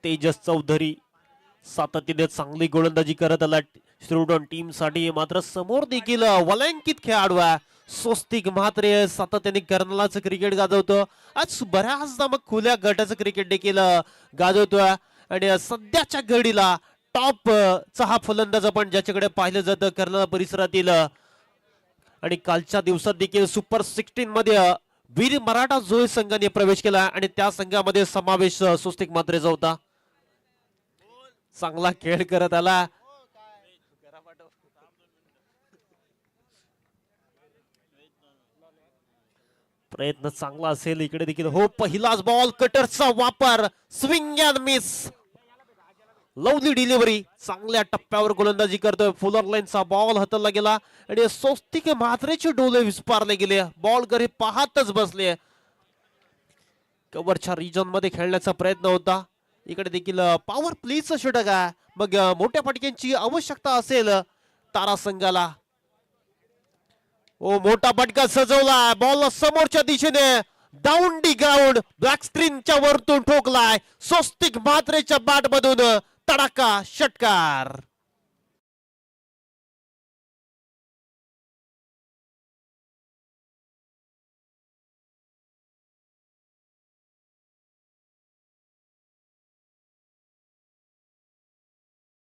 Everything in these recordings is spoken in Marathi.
तेजस चौधरी सातत्याने चांगली गोलंदाजी करत आला स्टुडंट टीम साठी. मात्र समोर देखील वलंकित खेळाडू आहे स्वस्तिक म्हात्रे सातत्याने कर्नलाचं क्रिकेट गाजवतो. आज बऱ्याचदा मग खुल्या गटाचं क्रिकेट देखील गाजवतोय आणि सध्याच्या घडीला टॉप चा हा फलंदाज आपण ज्याच्याकडे पाहिलं जातं कर्नाल परिसरातील. आणि कालच्या दिवसात देखील सुपर 16 मध्ये वीर मराठा जोई संघाने प्रवेश केला आणि त्या संघामध्ये समावेश स्वस्तिक म्हात्रेचा होता. चांगला खेळ करत आला. प्रयत्न चांगला असेल इकडे देखील. हो, पहिलाच बॉल कटरचा वापर swing and miss. Lovely delivery चांगल्या टप्प्यावर गोलंदाजी करतोय. फुलर लाईनचा बॉल हाताळला गेला आणि स्वस्तिक म्हात्रेचे डोळे विस्पारले गेले. बॉल घरी पाहतच बसले. कव्हरच्या रिजन मध्ये खेळण्याचा प्रयत्न होता. इकडे देखील पॉवर प्लेचं षटक आहे. मग मोठ्या फटक्यांची आवश्यकता असेल तारा संघाला. ओ, मोठा फटका सजवला. बॉल समोरच्या दिशेने डाऊन डी ग्राउंड ब्लॅक स्क्रीनच्या वरतून ठोकलाय. स्वस्तिक म्हात्रेच्या बॅट मधून तडाका षटकार.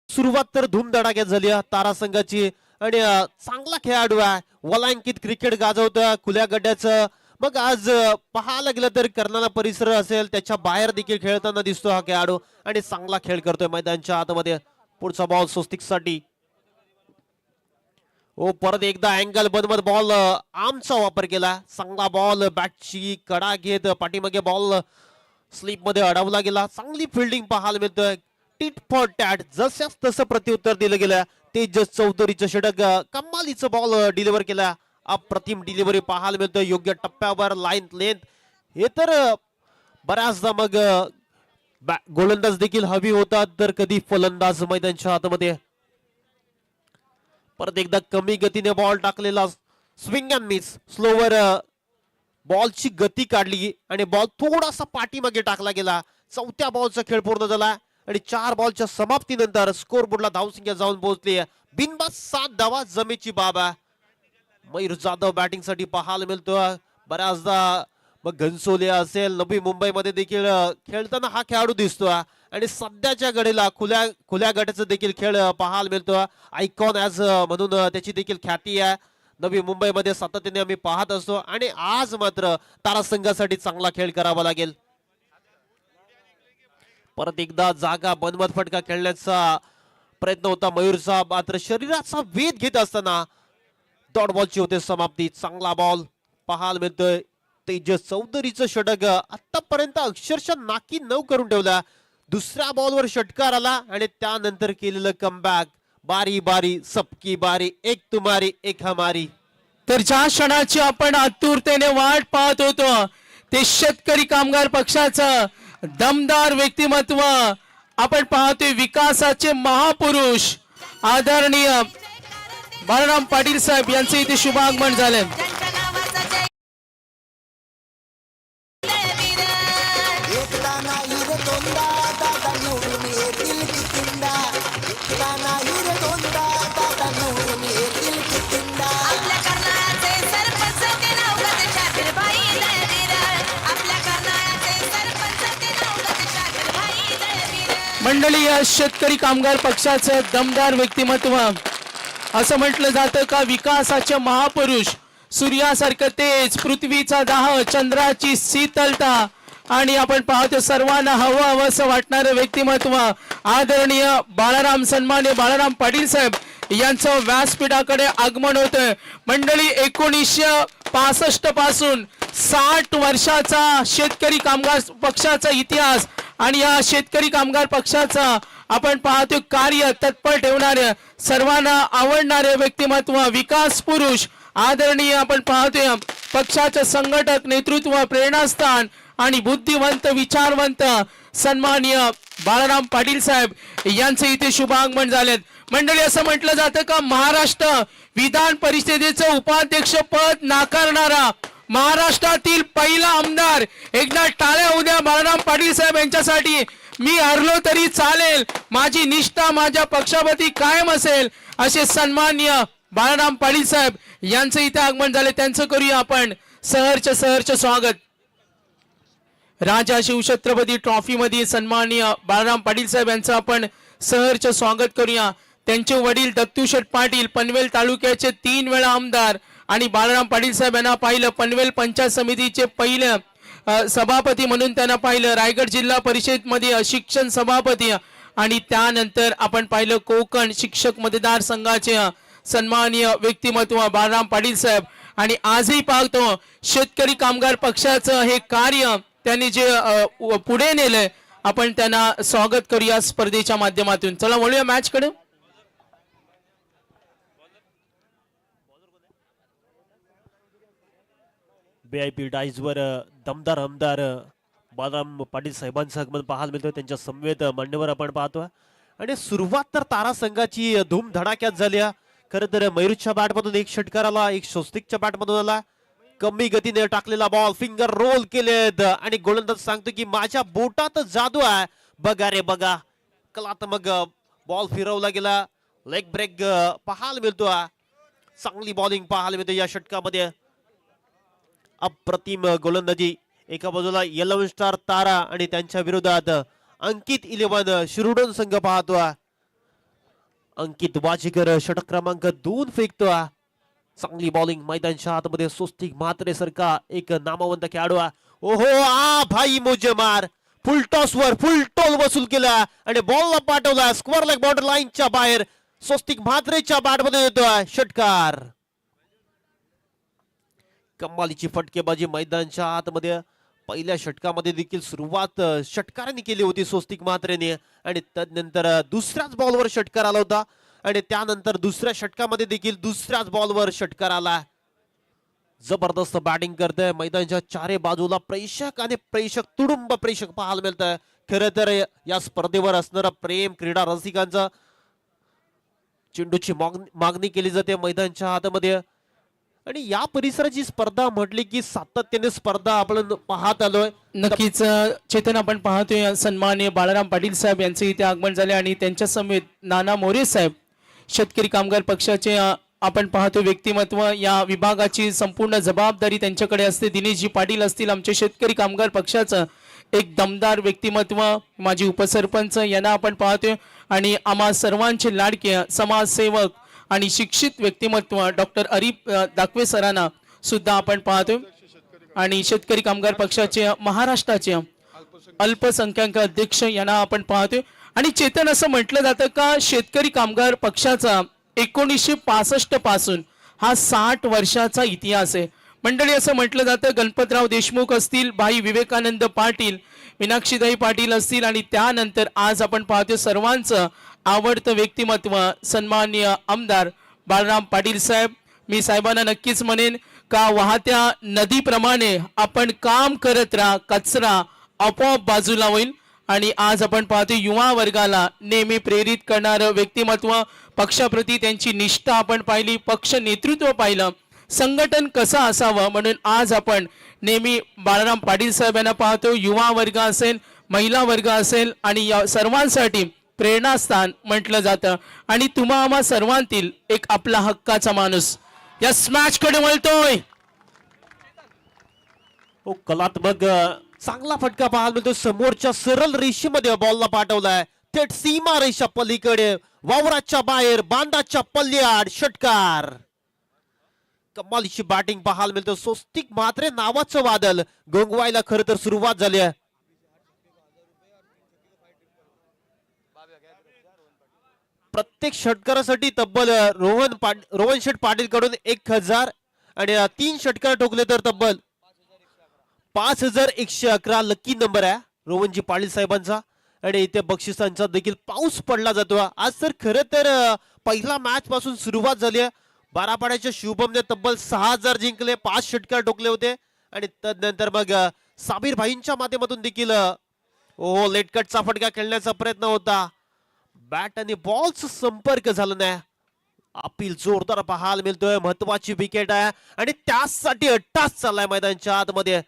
सुरुवात तर धूमधडाक्यात झाली तारा संघाची आणि चांगला खेळाडू आहे. वलांकित क्रिकेट गाजवतोय खुल्या गड्याचं. मग आज पाहायला गेलं तर कर्नाला परिसर असेल त्याच्या बाहेर देखील खेळताना दिसतो हा खेळाडू आणि चांगला खेळ करतोय मैदानाच्या आतमध्ये. पुढचा बॉल स्वस्तिक साठी. ओ, परत एकदा अँगल बनवत बॉल आर्मचा वापर केला. चांगला बॉल बॅटची कडा घेत पाठीमागे बॉल स्लिप मध्ये अडवला गेला. चांगली फिल्डिंग पाहायला मिळतोय. टिट फॉर टॅट जसंच तसं प्रत्युत्तर दिलं गेलं. तेजस चौधरीचं षटक कमालीचं बॉल डिलिव्हर केला. अप्रतिम डिलिव्हरी पाहायला मिळतोय योग्य टप्प्यावर लाईन लेंथ. हे तर बऱ्याचदा मग गोलंदाज देखील हवी होतात तर कधी फलंदाज मैदानाच्या आतमध्ये. परत एकदा कमी गतीने बॉल टाकलेला स्विंग अँड मिस. स्लोवर बॉलची गती काढली आणि बॉल थोडासा पाठीमागे टाकला गेला. चौथ्या बॉलचा खेळ पूर्ण झाला आणि 4 बॉलच्या समाप्तीनंतर स्कोर बोर्डला धावसंख्या जाऊन पोहोचली. बिनबाद 7 धावा जमेची बाब आहे. मयूर जाधव बॅटिंग साठी पाहायला मिळतोय. बऱ्याचदा मग घनसोली असेल नवी मुंबईमध्ये देखील खेळताना हा खेळाडू दिसतोय आणि सध्याच्या घडीला खुल्या गटाचा देखील खेळ पाहायला मिळतोय. आयकॉन ॲज म्हणून त्याची देखील ख्याती आहे. नवी मुंबईमध्ये सातत्याने आम्ही पाहत असतो आणि आज मात्र तारा संघासाठी चांगला खेळ करावा लागेल. परत एकदा जागा बनवत फटका खेळण्याचा प्रयत्न होता मयूरचा. मात्र शरीराचा वेध घेत असताना डॉट बॉलची होते समाप्ती. चांगला बॉल पाहायला मिळतोय. तेजस चौधरीचं षटक आतापर्यंत अक्षरशः नाकी 9 करून ठेवला. दुसऱ्या बॉलवर षटकार आला आणि त्यानंतर केलेलं कमबॅक. बारी बारी सबकी बारी, एक तुम्हारी एक हमारी. तर ज्या क्षणाची आपण आतुरतेने वाट पाहत होतो ते शेतकरी कामगार पक्षाचं दमदार व्यक्तिमत्व आपण पाहतोय. विकासाचे महापुरुष आदरणीय बाळाराम पाटील साहेब यांचे इथे शुभागमन झाले. मंडळी, या शेतकरी कामगार पक्षाचं दमदार व्यक्तिमत्व असं म्हटलं जातं का विकासाचे महापुरुष. सूर्यासारखं तेज, पृथ्वीचा दाह, चंद्राची शीतलता आणि आपण पाहतो सर्वांना हवं हवंसं वाटणारं व्यक्तिमत्व आदरणीय बाळाराम सन्मान्य बाळाराम पाटील साहेब यांचं व्यासपीठाकडे आगमन होतंय. मंडळी, 1965 पासून 60 वर्षाचा शेतकरी कामगार पक्षाचा इतिहास आणि या शेतकरी कामगार पक्षाचा आपण पाहतो कार्य तत्पर ठेवणारे सर्वांना आवडणारे व्यक्तिमत्व विकास पुरुष आदरणीय आपण पाहतोय पक्षाचे संघटक, नेतृत्व, प्रेरणास्थान आणि बुद्धिवंत विचारवंत सन्माननीय बाळाराम पाटील साहेब यांचे इथे शुभागमन झालेत. मंडळी, असं म्हटलं जातं का महाराष्ट्र विधान परिषदेचं उपाध्यक्ष पद नाकारणारा महाराष्ट्रातील पहिला आमदार. एकदा टाळ्या उद्या बाळाराम पाटील साहेब यांच्यासाठी. मी हरलो तरी चालेल, माझी निष्ठा माझ्या पक्षाप्रती कायम असेल, असे सन्माननीय बाळाराम पाटील साहेब यांचं इथे आगमन झाले. त्यांचं करूया आपण सहर्ष स्वागत. राजा शिवछत्रपती ट्रॉफी मध्ये सन्माननीय बाळाराम पाटील साहेब यांचं आपण सहर्ष स्वागत करूया. त्यांचे वडील दत्तूशेठ पाटील पनवेल तालुक्याचे 3 वेळा आमदार आणि बाळाराम पाटील साहेब यांना पाहिलं पनवेल पंचायत समितीचे पहिले सभापती म्हणून त्यांना पाहिलं. रायगड जिल्हा परिषद मध्ये शिक्षण सभापती आणि त्यानंतर आपण पाहिलं कोकण शिक्षक मतदार संघाचे सन्माननीय व्यक्तिमत्व बाळाराम पाटील साहेब. आणि आजही पाहतो शेतकरी कामगार पक्षाचं हे कार्य त्यांनी जे पुढे नेलंय, आपण त्यांना स्वागत करूया स्पर्धेच्या माध्यमातून. चला वळूया मॅच कडे. VIP डाईजवर दमदार आमदार बाळाराम पाटील साहेबांचं आगमन पाहायला मिळतोय. त्यांच्या समवेत मान्यवर आपण पाहतोय आणि सुरुवात तर तारा संघाची धूम धडाक्यात झाली. खरं तर मयूरच्या बॅटमधून एक षटकार आला, एक स्वस्तिकच्या बॅटमधून आला. कमी गतीने टाकलेला बॉल फिंगर रोल केलेत आणि गोलंदाज सांगतो की माझ्या बोटात जादू आहे, बघा रे बघा. कलात मग बॉल फिरवला गेला. लेग ब्रेक पाहायला मिळतो. चांगली बॉलिंग पाहायला मिळते या षटकामध्ये. अप्रतिम गोलंदाजी. एका बाजूला 11 स्टार तारा आणि त्यांच्या विरोधात अंकित 11 शिरोडन संघ पाहतो. अंकित वाजेकर षटक क्रमांक 2 फेकतो. चांगली बॉलिंग मैदानच्या आतमध्ये स्वस्तिक म्हात्रे सारखा एक नामवंत खेळाडू. ओहो भाई मुझे मार. फुल टॉस वर फुल टोल वसूल केला आणि बॉलला पाठवला स्क्वेअर लेग बॉर्डर लाईनच्या बाहेर. स्वस्तिक म्हात्रेच्या बॅटमध्ये येतोय षटकार. कमालीची फटकेबाजी मैदानच्या आतमध्ये. पहिल्या षटकामध्ये देखील सुरुवात षटकाराने केली होती स्वस्तिक म्हात्रेने आणि त्यानंतर दुसऱ्याच बॉलवर षटकार आला होता आणि त्यानंतर दुसऱ्या षटकामध्ये देखील दुसऱ्याच बॉलवर षटकार आला. जबरदस्त बॅटिंग करतोय. मैदानाच्या चारे बाजूला प्रेक्षक आणि प्रेक्षक तुडुंब प्रेक्षक पाहायला मिळत आहे. खरं तर या स्पर्धेवर असणारा प्रेम क्रीडा रसिकांचा. चेंडूची मागणी केली जाते मैदानाच्या आतमध्ये आणि या परिसराची स्पर्धा म्हटली की सातत्याने स्पर्धा आपण पाहत आलोय. नक्कीच चेतन, आपण पाहतोय सन्माननीय बाळाराम पाटील साहेब यांचे इथे आगमन झाले आणि त्यांच्या समेत नाना मोरे साहेब शेतकरी कामगार पक्षाचे आपण पाहतो व्यक्तिमत्व. या विभागाची संपूर्ण जबाबदारी त्यांच्याकडे असते. दिनेशजी पाटील असतील आमचे शेतकरी कामगार पक्षाचं एक दमदार व्यक्तिमत्व. माजी उपसरपंच यांना आपण पाहतोय आणि आम्हा सर्वांचे लाडके समाजसेवक आणि शिक्षित व्यक्तिमत्व डॉक्टर अरिफ दाखवे सरांना सुद्धा आपण पाहतोय आणि शेतकरी कामगार पक्षाचे महाराष्ट्राचे अल्पसंख्याक अध्यक्ष यांना आपण पाहतोय. आणि चेतन, असं म्हटलं जातं का शेतकरी कामगार पक्षाचा 1965 पासून हा 60 वर्षाचा इतिहास आहे. मंडळी, असं म्हटलं जातं गणपतराव देशमुख असतील, भाई विवेकानंद पाटील, मीनाक्षीताई पाटील असतील आणि त्यानंतर आज आपण पाहतो सर्वांचं आवडतं व्यक्तिमत्व सन्माननीय आमदार बाळाराम पाटील साहेब. मी साहेबांना नक्कीच म्हणेन का वाहत्या नदीप्रमाणे आपण काम करत राहा, कचरा आपोआप बाजूला होईल. आणि आज आपण पाहतो युवा वर्गाला नेहमी प्रेरित करणारं व्यक्तिमत्व. पक्षाप्रती त्यांची निष्ठा आपण पाहिली, पक्ष नेतृत्व पाहिलं, संघटन कसं असावं म्हणून आज आपण नेहमी बाळाराम पाटील साहेब यांना पाहतो. युवा वर्ग असेल, महिला वर्ग असेल आणि या सर्वांसाठी प्रेरणास्थान म्हटलं जातं. आणि तुम्हा आम्हा सर्वांतील एक आपला हक्काचा माणूस या स्मॅच कडे वळतोय. कलात्मक चांगला फटका पाहायला मिळतो. समोरच्या सरळ रेषेमध्ये बॉलला पाठवलाय थेट सीमा रेषा पलीकडे वावराच्या बाहेर बांधाच्या पल्ल्याआड षटकार. कमालीची बॅटिंग पाहायला मिळतं. स्वस्तिक म्हात्रे नावाचं वादळ गोंगवायला खरं तर सुरुवात झाली आहे. प्रत्येक षटकारासाठी तब्बल रोहन शेठ पाटील कडून 1000 आणि 3 षटकार ठोकले तर तब्बल 5111 लकी नंबर आहे रोहनजी पाटील साहेबांचा. आणि इथे बक्षिसांचा देखील पाऊस पडला जातो. आज तर खरं तर पहिला मॅच पासून सुरुवात झाली आहे. बारापाड्याच्या शुभमने तब्बल 6000 जिंकले, 5 षटकार ठोकले होते आणि तदनंतर मग साबीर भाईंच्या माध्यमातून देखील लेट कटचा फटका खेळण्याचा प्रयत्न होता. बॅट आणि बॉलचा संपर्क झाला नाही. अपील जोरदार पाहायला मिळतोय. महत्वाची विकेट आहे आणि त्यासाठी अट्टास चाललाय मैदानाच्या आतमध्ये.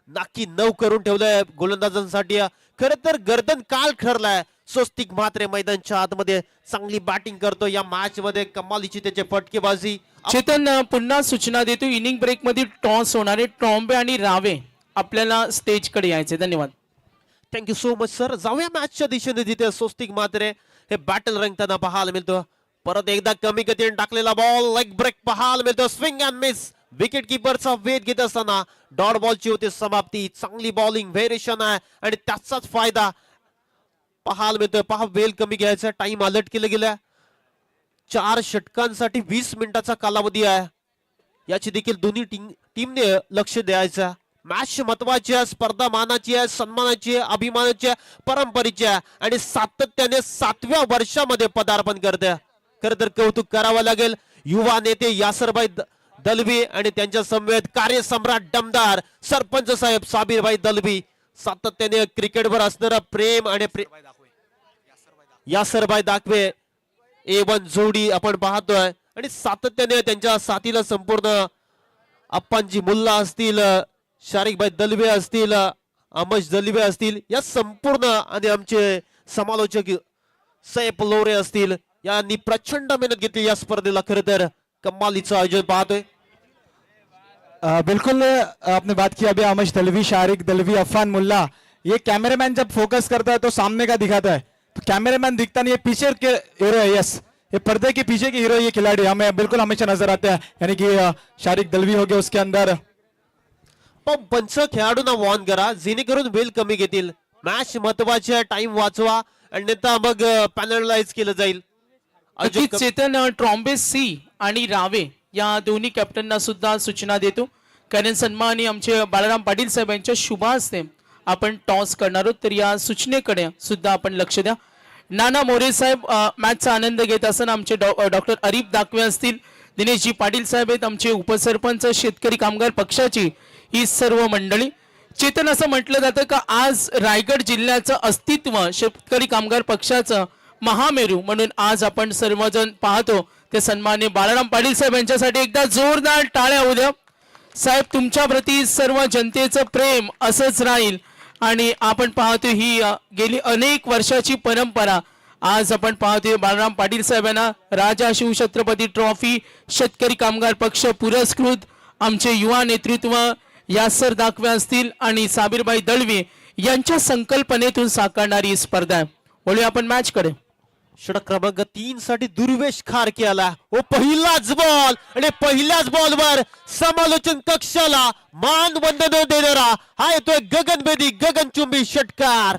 नाकी 9 करून ठेवलंय गोलंदाजांसाठी. खरं तर गर्दन काल ठरलाय. स्वस्तिक म्हात्रे मैदानच्या आतमध्ये चांगली बॅटिंग करतो या मॅच मध्ये. कमालीची त्याची फटकेबाजी. चेतन पुन्हा सूचना देतो, इनिंग ब्रेक मध्ये टॉस होणारे ट्रॉम्बे आणि रावे आपल्याला स्टेज कडे यायचे. धन्यवाद. Thank you so much sir. जाऊया मॅचच्या दिशेने जिथे स्वस्तिक म्हात्रे हे बॅटल रंगताना पाहायला मिळतो. परत एकदा कमी गतीने टाकलेला बॉल लेग ब्रेक पाहायला मिळतो. Swing and miss. विकेट किपरचा वेध घेत असताना डॉट बॉलची होती समाप्ती. चांगली बॉलिंग व्हेरिएशन आहे आणि त्याचाच फायदा पाहायला मिळतोय. पहा वेल कमी घ्यायचा. टाइम अलर्ट केलं गेलं. 4 षटकांसाठी 20 मिनिटाचा कालावधी आहे. याची देखील दोन्ही टीमने लक्ष द्यायचं. मॅच महत्वाची आहे, स्पर्धा मानाची आहे, सन्मानाची आहे, अभिमानाची आहे, परंपरेची आहे आणि सातत्याने 7व्या वर्षामध्ये पदार्पण करते. खरं तर कौतुक करावं लागेल युवा नेते यासरभाई दलवी आणि त्यांच्या समवेत कार्यसम्राट दमदार सरपंच साहेब साबीरभाई दलवी. सातत्याने क्रिकेटवर असणारा प्रेम आणि यासरभाई दाखवे A1 जोडी आपण पाहतोय आणि सातत्याने त्यांच्या साथीला संपूर्ण अप्पांजी मुल्ला असतील, शारिकभाई दलवे असतील, अमश दलवे असतील, या संपूर्ण आणि आमचे समालोचक सैफ लोरे असतील, यांनी प्रचंड मेहनत घेतली या स्पर्धेला. खरं तर कमालीचं आयोजन पाहतोय. बिल्कुल आपने बात की अभी अमश दलवी, शारिक दलवी, अफान मुल्ला. ये कैमरामैन जब फोकस करता है तो सामने का दिखाता है, तो कैमरामैन दिखता नहीं है, पीछे के हीरो है. यस, ये पर्दे के पीछे के हीरो ये खिलाड़ी हमें बिल्कुल हमेशा नजर आते हैं. यानी कि शारिक दलवी हो गया, उसके अंदर पण पंच खेळाडूंना वॉर्न करा जेणेकरून वेल कमी घेतील. मॅच महत्वाची आहे, टाइम वाचवा अन्यथा मग पॅनलाइज केलं जाईल. नक्कीच चेतन, ट्रॉम्बे सी आणि रावे या दोन्ही कॅप्टनना सुद्धा सूचना देतो, कारण सन्माननीय आमचे बाळाराम पाटील साहेब यांच्या शुभ हस्ते आपण टॉस करणार आहोत. तर या सूचनेकडे सुद्धा आपण लक्ष द्या. नाना मोरे साहेब मॅचचा आनंद घेत असताना आमचे डॉक्टर अरिफ दाखवे असतील, दिनेशजी पाटील साहेब आहेत, आमचे उपसरपंच शेतकरी कामगार पक्षाची ही सर्व मंडळी. चेतन, असं म्हटलं जातं का आज रायगड जिल्ह्याचं अस्तित्व शेतकरी कामगार पक्षाचं महामेरू म्हणून आज आपण सर्वजण पाहतो. ते सन्माननीय बाळाराम पाटील साहेब यांच्यासाठी एकदा जोरदार टाळ्या होऊ द्या. साहेब, तुमच्या प्रती सर्व जनतेचं प्रेम असंच राहील आणि आपण पाहतो ही गेली अनेक वर्षाची परंपरा. आज आपण पाहतोय बाळाराम पाटील साहेबांना राजा शिवछत्रपती ट्रॉफी शेतकरी कामगार पक्ष पुरस्कृत आमचे युवा नेतृत्व यासर दाखवे असतील आणि साबीरभाई दळवी यांच्या संकल्पनेतून साकारणारी स्पर्धा आहे. वळूया आपण मॅच कडे. षटक क्रमांक 3 साठी दुर्वेश खारके आला. ओ पहिलाच बॉल आणि पहिल्याच बॉलवर समालोचन कक्षाला मान वंदन देणारा हा येतोय गगनभेदी गगनचुंबी षटकार.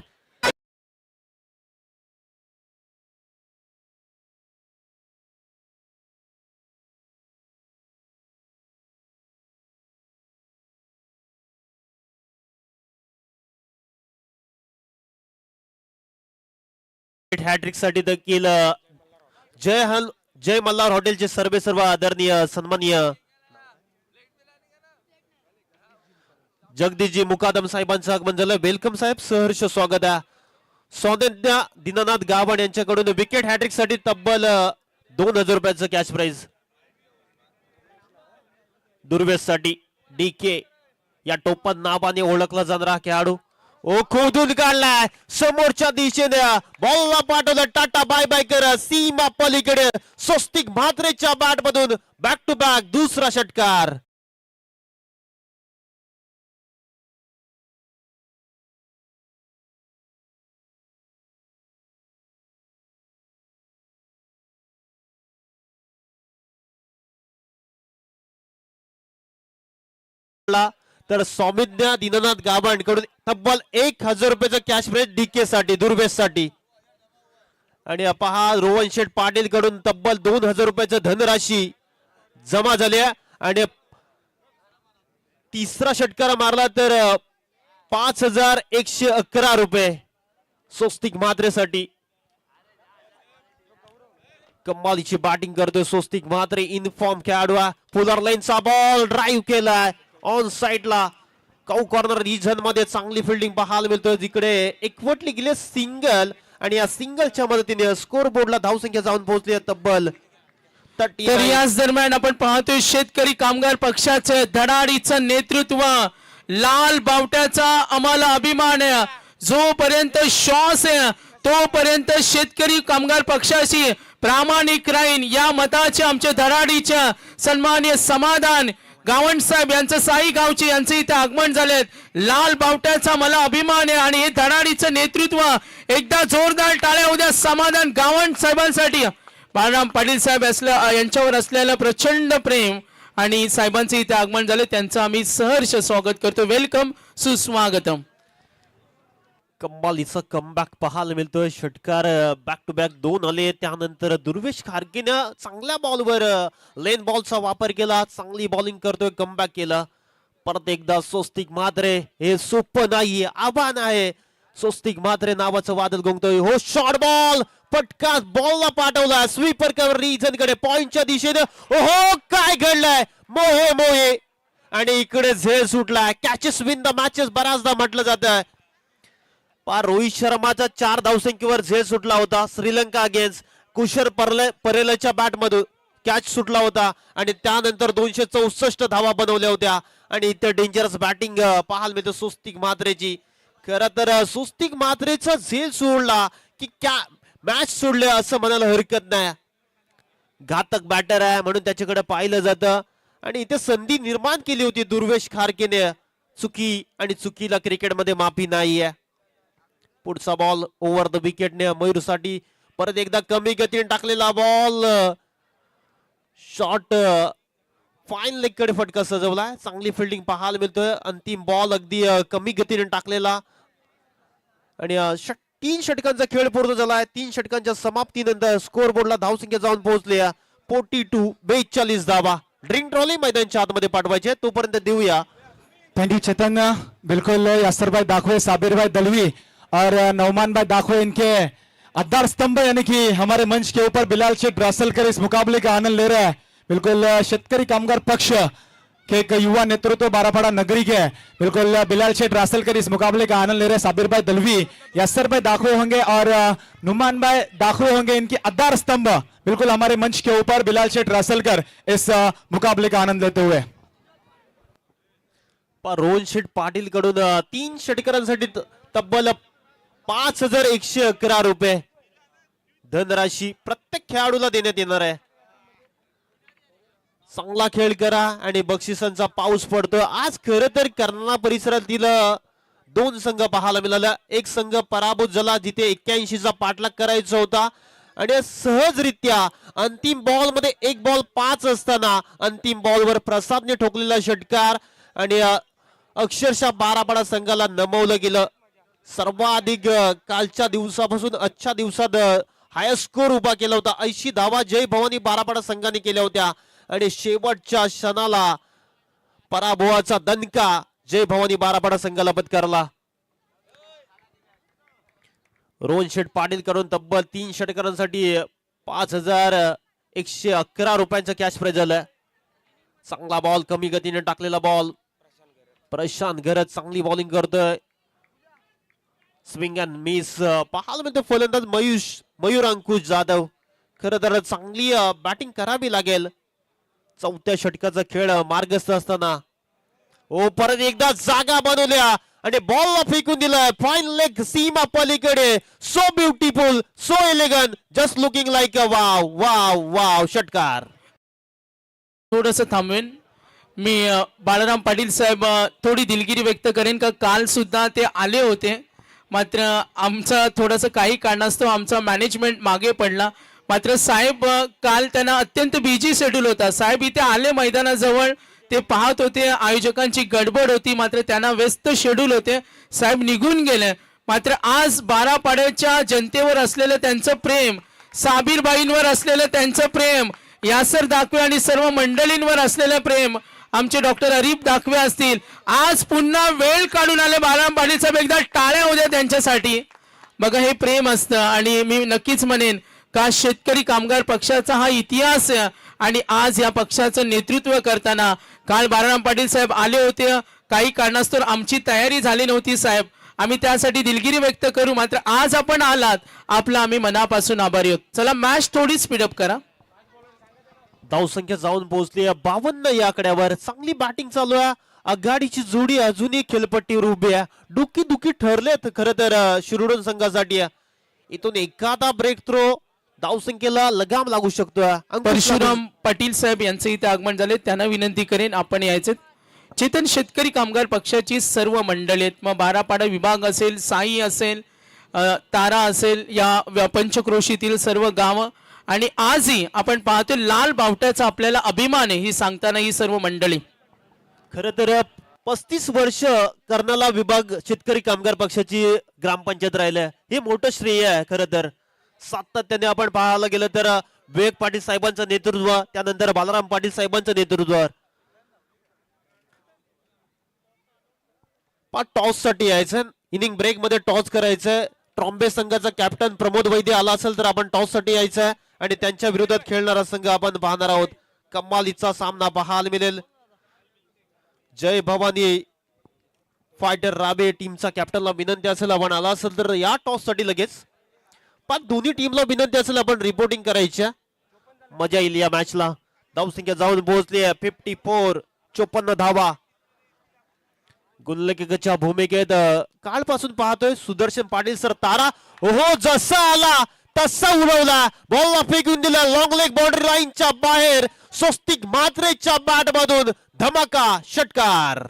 हॅट्रिक साठी देखील जय मल्हार हॉटेलचे सर्व आदरणीय सन्माननीय जगदीशजी मुकादम साहेबांचं आगमन झालं. वेलकम साहेब, सहर्ष स्वागत आहे. सौंदर्य दीनानाथ गावण यांच्याकडून विकेट हॅट्रिक साठी तब्बल 2000 रुपयाचं कॅश प्राइज. दुर्वेश साठी DK या टोपण नावाने ओळखला जाणारा खेळाडू ओ खोदून काढलाय समोरच्या दिशेने बॉलला पाठवलं. टाटा बाय बाय कर सीमा पलीकडे स्वस्तिक म्हात्रेच्या बॅट मधून बॅक टू बॅक दुसरा षटकार. तर सौमित्य दीनानाथ गावण कडून तब्बल 1000 रुपयाचं कॅश प्राइज DK साठी दुर्वेश साठी. आणि पहा रोहन शेठ पाटील कडून तब्बल 2000 रुपयाचं धनराशी जमा झाली आहे. आणि तिसरा षटकार मारला तर 5111 रुपये स्वस्तिक म्हात्रेसाठी. कमालीची बॅटिंग करतोय स्वस्तिक म्हात्रे. इनफॉर्म खेळाडू पुलर लाईनचा बॉल ड्राईव्ह केलाय ऑन साइडला. काऊ कॉर्नर रिजन मध्ये चांगली फिल्डिंग पाहायला मिळतोय. जिकडे एकवटली गेले सिंगल आणि या सिंगलच्या मदतीने स्कोर बोर्डला धावसंख्या जाऊन पोहोचली तब्बल 30. तर याच दरम्यान आपण पाहतोय शेतकरी कामगार पक्षाचं धडाडीचं नेतृत्व लाल बावट्याचा आम्हाला अभिमान आहे. जोपर्यंत श्वास आहे तोपर्यंत शेतकरी कामगार पक्षाशी प्रामाणिक राहीन या मताचे आमचे धडाडीच्या सन्माननीय समाधान गावंड साहेब यांचं साई गावचे यांचे इथे आगमन झालेत. लाल बावट्याचा मला अभिमान आहे आणि हे धडाडीचं नेतृत्व एकदा जोरदार टाळ्या उद्या समाधान गावंड साहेबांसाठी. बाळराम पाटील साहेब यांच्यावर असलेलं प्रचंड प्रेम आणि साहेबांचे इथे आगमन झाले त्यांचं आम्ही सहर्ष स्वागत करतो. वेलकम, सुस्वागतम. कम्बालीचा कमबॅक पाहायला मिळतोय. षटकार बॅक टू बॅक 2 आले. त्यानंतर दुर्वेश खारकेनं चांगल्या बॉलवर लेन बॉलचा वापर केला. चांगली बॉलिंग करतोय, कमबॅक केलं. परत एकदा स्वस्तिक म्हात्रे, हे सोपं नाहीये, आव्हान आहे. स्वस्तिक म्हात्रे नावाचं वादळ गुंगतोय. हो शॉर्ट बॉल पटका बॉलला पाठवला स्वीपर कव्हर रिजन कडे पॉइंटच्या दिशेने. ओहो काय घडलंय, मोहे मोहे आणि इकडे झेल सुटलाय. कॅचेस विन द मॅचेस बऱ्याचदा म्हटलं जातं. रोहित शर्माचा 4 धावसंख्येवर झेल सुटला होता. श्रीलंका अगेन्स्ट कुशर परेलच्या बॅट मधून कॅच सुटला होता आणि त्यानंतर 264 धावा बनवल्या होत्या. आणि इथे डेंजरस बॅटिंग पाहायला मिळते स्वस्तिक म्हात्रेची. खरं तर स्वस्तिक म्हात्रेचा झेल सोडला की मॅच सोडले असं म्हणायला हरकत नाही. घातक बॅटर आहे म्हणून त्याच्याकडे पाहिलं जातं आणि इथे संधी निर्माण केली होती दुर्वेश खारकेने. चुकी आणि चुकीला क्रिकेटमध्ये माफी नाहीये. पुढचा बॉल ओव्हर द विकेटने मयूरसाठी परत एकदा कमी गतीने टाकलेला बॉल. शॉट फाईन लेग कडे फटका सजवलाय. चांगली फिल्डिंग पाहायला मिळतोय. अंतिम बॉल अगदी कमी गतीने टाकलेला आणि 3 षटकांचा खेळ पूर्ण झालाय. 3 षटकांच्या समाप्तीनंतर स्कोर बोर्डला धावसंख्या जाऊन पोहोचली 42 धावा. ड्रिंक ट्रॉली मैदानच्या आतमध्ये पाठवायचे तोपर्यंत देऊया. Thank you Chetan. बिल्कुल यासर भाई दाखवे, साबिर भाई दलवी और नौमान भाई दाखवे इनके आधार स्तंभ यानी कि हमारे मंच के ऊपर बिलाल शेख रासलकर इस मुकाबले का आनंद ले रहा है. बिल्कुल शेतकरी कामगार पक्ष के एक युवा नेतृत्व बारापाड़ा नगरी के बिल्कुल बिलाल शेख रासलकर इस मुकाबले का आनंद ले रहे हैं. साबिर भाई दलवी, यासर भाई दाखवे होंगे और नुमान भाई दाखवे होंगे. इनकी आधार स्तंभ बिल्कुल हमारे मंच के ऊपर बिलाल शेख रासलकर इस मुकाबले का आनंद लेते हुए. रोहन शेठ पाटील कडून 3 षटकारांसाठी तब्बल 5111 रुपये धनराशी प्रत्येक खेळाडूला देण्यात येणार आहे. चांगला खेळ करा आणि बक्षिसांचा पाऊस पडतो. आज खरं तर कर्नाळा परिसरातील 2 संघ पाहायला मिळाला. एक संघ पराभूत झाला जिथे 81चा पाठलाग करायचा होता आणि सहजरित्या अंतिम बॉल मध्ये 1 बॉल 5 असताना अंतिम बॉलवर प्रसादने ठोकलेला षटकार आणि अक्षरशः बारापाडा संघाला नमवलं गेलं. सर्वाधिक कालच्या दिवसापासून आजच्या दिवसात हायस्ट स्कोर उभा केला होता. 80 धावा जय भवानी बारापाडा संघाने केल्या होत्या आणि शेवटच्या क्षणाला पराभवाचा दणका जय भवानी बारापाडा संघाला पत्करला. रोहन शेठ पाटील कडून तब्बल 3 षटकारांसाठी 5111 रुपयांचा कॅश प्राइज झालं. चांगला बॉल, कमी गतीने टाकलेला बॉल. प्रशांत घरत चांगली बॉलिंग करतोय. स्विंग अँड मिस पाहायला मिळतो फलंदाज मयूर अंकुश जाधव. खरं तर चांगली बॅटिंग करावी लागेल. 4थ्या षटकाचा खेळ मार्गस्थ असताना परत एकदा जागा बनवल्या आणि बॉलला फेकून दिलाय. फाईन लेग सीमा पलीकडे. So beautiful, so elegant, just looking like a wow wow wow षटकार. थोडस थांबवेन मी. बाळराम पाटील साहेब थोडी दिलगिरी व्यक्त करेन का काल सुद्धा ते आले होते मात्र आमचा थोडंसं काही कारणास्तव आमचा मॅनेजमेंट मागे पडला. मात्र साहेब काल त्यांना अत्यंत बिझी शेड्यूल होता. साहेब इथे आले मैदानाजवळ, ते पाहत होते. आयोजकांची गडबड होती मात्र त्यांना व्यस्त शेड्यूल होते. साहेब निघून गेले. मात्र आज बारापाड्याच्या जनतेवर असलेलं त्यांचं प्रेम, साबीरबाईंवर असलेलं त्यांचं प्रेम, यासर दाखवे आणि सर्व मंडळींवर असलेलं प्रेम, आमचे डॉक्टर अरीफ दाखवे असतील, आज पुन्हा वेळ काढून आले बाळराम पाटील साहेब. एकदा टाळ्या होत्या त्यांच्यासाठी. बघा हे प्रेम असतं आणि मी नक्कीच म्हणेन का शेतकरी कामगार पक्षाचा हा इतिहास आहे आणि आज या पक्षाचं नेतृत्व करताना काल बाळराम पाटील साहेब आले होते. काही कारणास्तव आमची तयारी झाली नव्हती साहेब, आम्ही त्यासाठी दिलगिरी व्यक्त करू. मात्र आज आपण आलात, आपला आम्ही मनापासून आभारी आहोत. चला मॅच थोडी स्पीडअप करा. धावसंख्या जाऊन पोहोचली 52 या आकड्यावर. चांगली बॅटिंग चालू आहे. आघाडीची जोडी अजूनही खेळपट्टीवर उभी आहे. दुखी दुखी ठरलेत खरं तर शिरोडन संघासाठी. इथून एखादा ब्रेक थ्रो धावसंख्येला लगाम लागू शकतो. परशुराम पाटील साहेब यांचं इथे आगमन झाले, त्यांना विनंती करेन आपण यायचे. चेतन शेतकरी कामगार पक्षाची सर्व मंडळी आहेत, मग बारापाडा विभाग असेल, साई असेल, तारा असेल, या पंचक्रोशीतील सर्व गावं, आणि आजही आपण पाहतो लाल बावट्याचा आपल्याला अभिमान आहे ही सांगताना ही सर्व मंडळी. खरं तर 35 वर्ष कर्नाला विभाग शेतकरी कामगार पक्षाची ग्रामपंचायत राहिल्या, हे मोठं श्रेय आहे. खरं तर सातत्याने आपण पाहायला गेलं तर विवेक पाटील साहेबांचं नेतृत्व, त्यानंतर बालाराम पाटील साहेबांचं नेतृत्व. टॉस साठी यायचं, इनिंग ब्रेक मध्ये टॉस करायचंय. ट्रॉम्बे संघाचा कॅप्टन प्रमोद वैद्य आला असेल तर आपण टॉस साठी यायचंय आणि त्यांच्या विरोधात खेळणारा संघ आपण पाहणार आहोत. कमालीचा सामना पाहायला मिळेल. जय भवानी फायटर राबे टीमचा कॅप्टनला विनंती असेल आपण आला असेल तर या टॉस साठी लगेच. पण दोन्ही टीमला विनंती असेल आपण रिपोर्टिंग करायच्या. मजा येईल या मॅचला. धावसंख्या जाऊन पोहोचली आहे 54, 54 धावा. गुणलेखकाच्या भूमिकेत कालपासून पाहतोय सुदर्शन पाटील सर. तारा हो जसा आला तसा उडवला, बॉलला फेकून दिला लॉंग लेग बाउंड्री लाईनच्या बाहेर. स्वस्तिक मात्रेच्या बॅट मधून धमाका षटकार.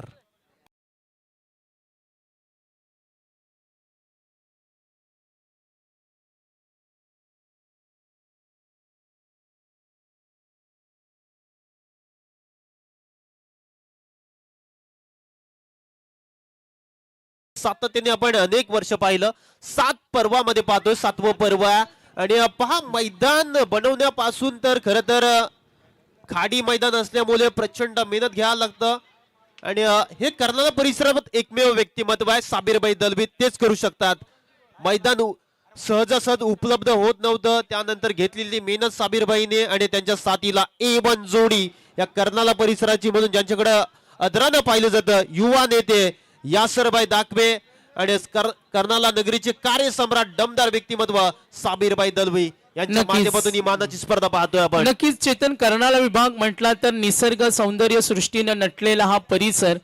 सातत्याने आपण अनेक वर्ष पाहिलं. 7 पर्वामध्ये पाहतोय, 7वं पर्व. आणि पहा मैदान बनवण्यापासून तर खरं तर खाडी मैदान असल्यामुळे प्रचंड मेहनत घ्यावं लागतं. आणि हे कर्नाला परिसरात एकमेव व्यक्तिमत्व आहे साबीरबाई दलवी, तेच करू शकतात. मैदान सहजासहज उपलब्ध होत नव्हतं, त्यानंतर घेतलेली मेहनत साबीरबाईने आणि त्यांच्या साथीला A1 जोडी या कर्नाला परिसराची म्हणून ज्यांच्याकडे आदरानं पाहिलं जातं युवा नेते यासरबाई दाखवे आणि कर्नाला नगरीचे कार्यसम्राट दमदार व्यक्तिमत्व साबीरबाई दलवी यांच्या माध्यमातून ही मानाची स्पर्धा पाहतोय आपण. नक्कीच चेतन, कर्नाला विभाग म्हटला तर निसर्ग सौंदर्य सृष्टीने नटलेला हा परिसर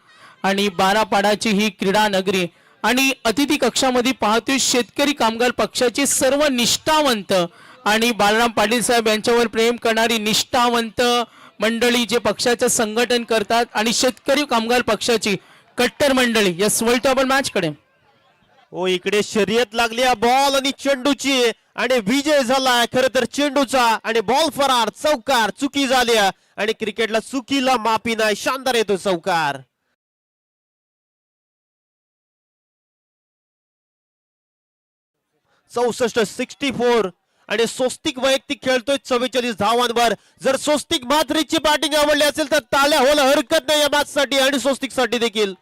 आणि बारापाडाची ही क्रीडा नगरी, आणि अतिथी कक्षामध्ये पाहतोय शेतकरी कामगार पक्षाचे सर्व निष्ठावंत आणि बालराम पाटील साहेब यांच्यावर प्रेम करणारी निष्ठावंत मंडळी जे पक्षाचं संघटन करतात आणि शेतकरी कामगार पक्षाची कट्टर मंडळी. यस, वळतो आपण मॅच कडे. हो, इकडे शर्यत लागली बॉल आणि चेंडूची आणि विजय झाला खरं तर चेंडूचा. आणि बॉल फरार, चौकार, चुकी झाली आणि क्रिकेटला चुकीला माफी नाही. शानदार येतो चौकार. चौसष्ट 64 आणि स्वस्तिक वैयक्तिक खेळतोय 44 धावांवर. जर स्वस्तिक मात्रेची बॅटिंग आवडली असेल तर टाळ्या व्हायला हरकत नाही या मॅच साठी आणि स्वस्तिक साठी देखील.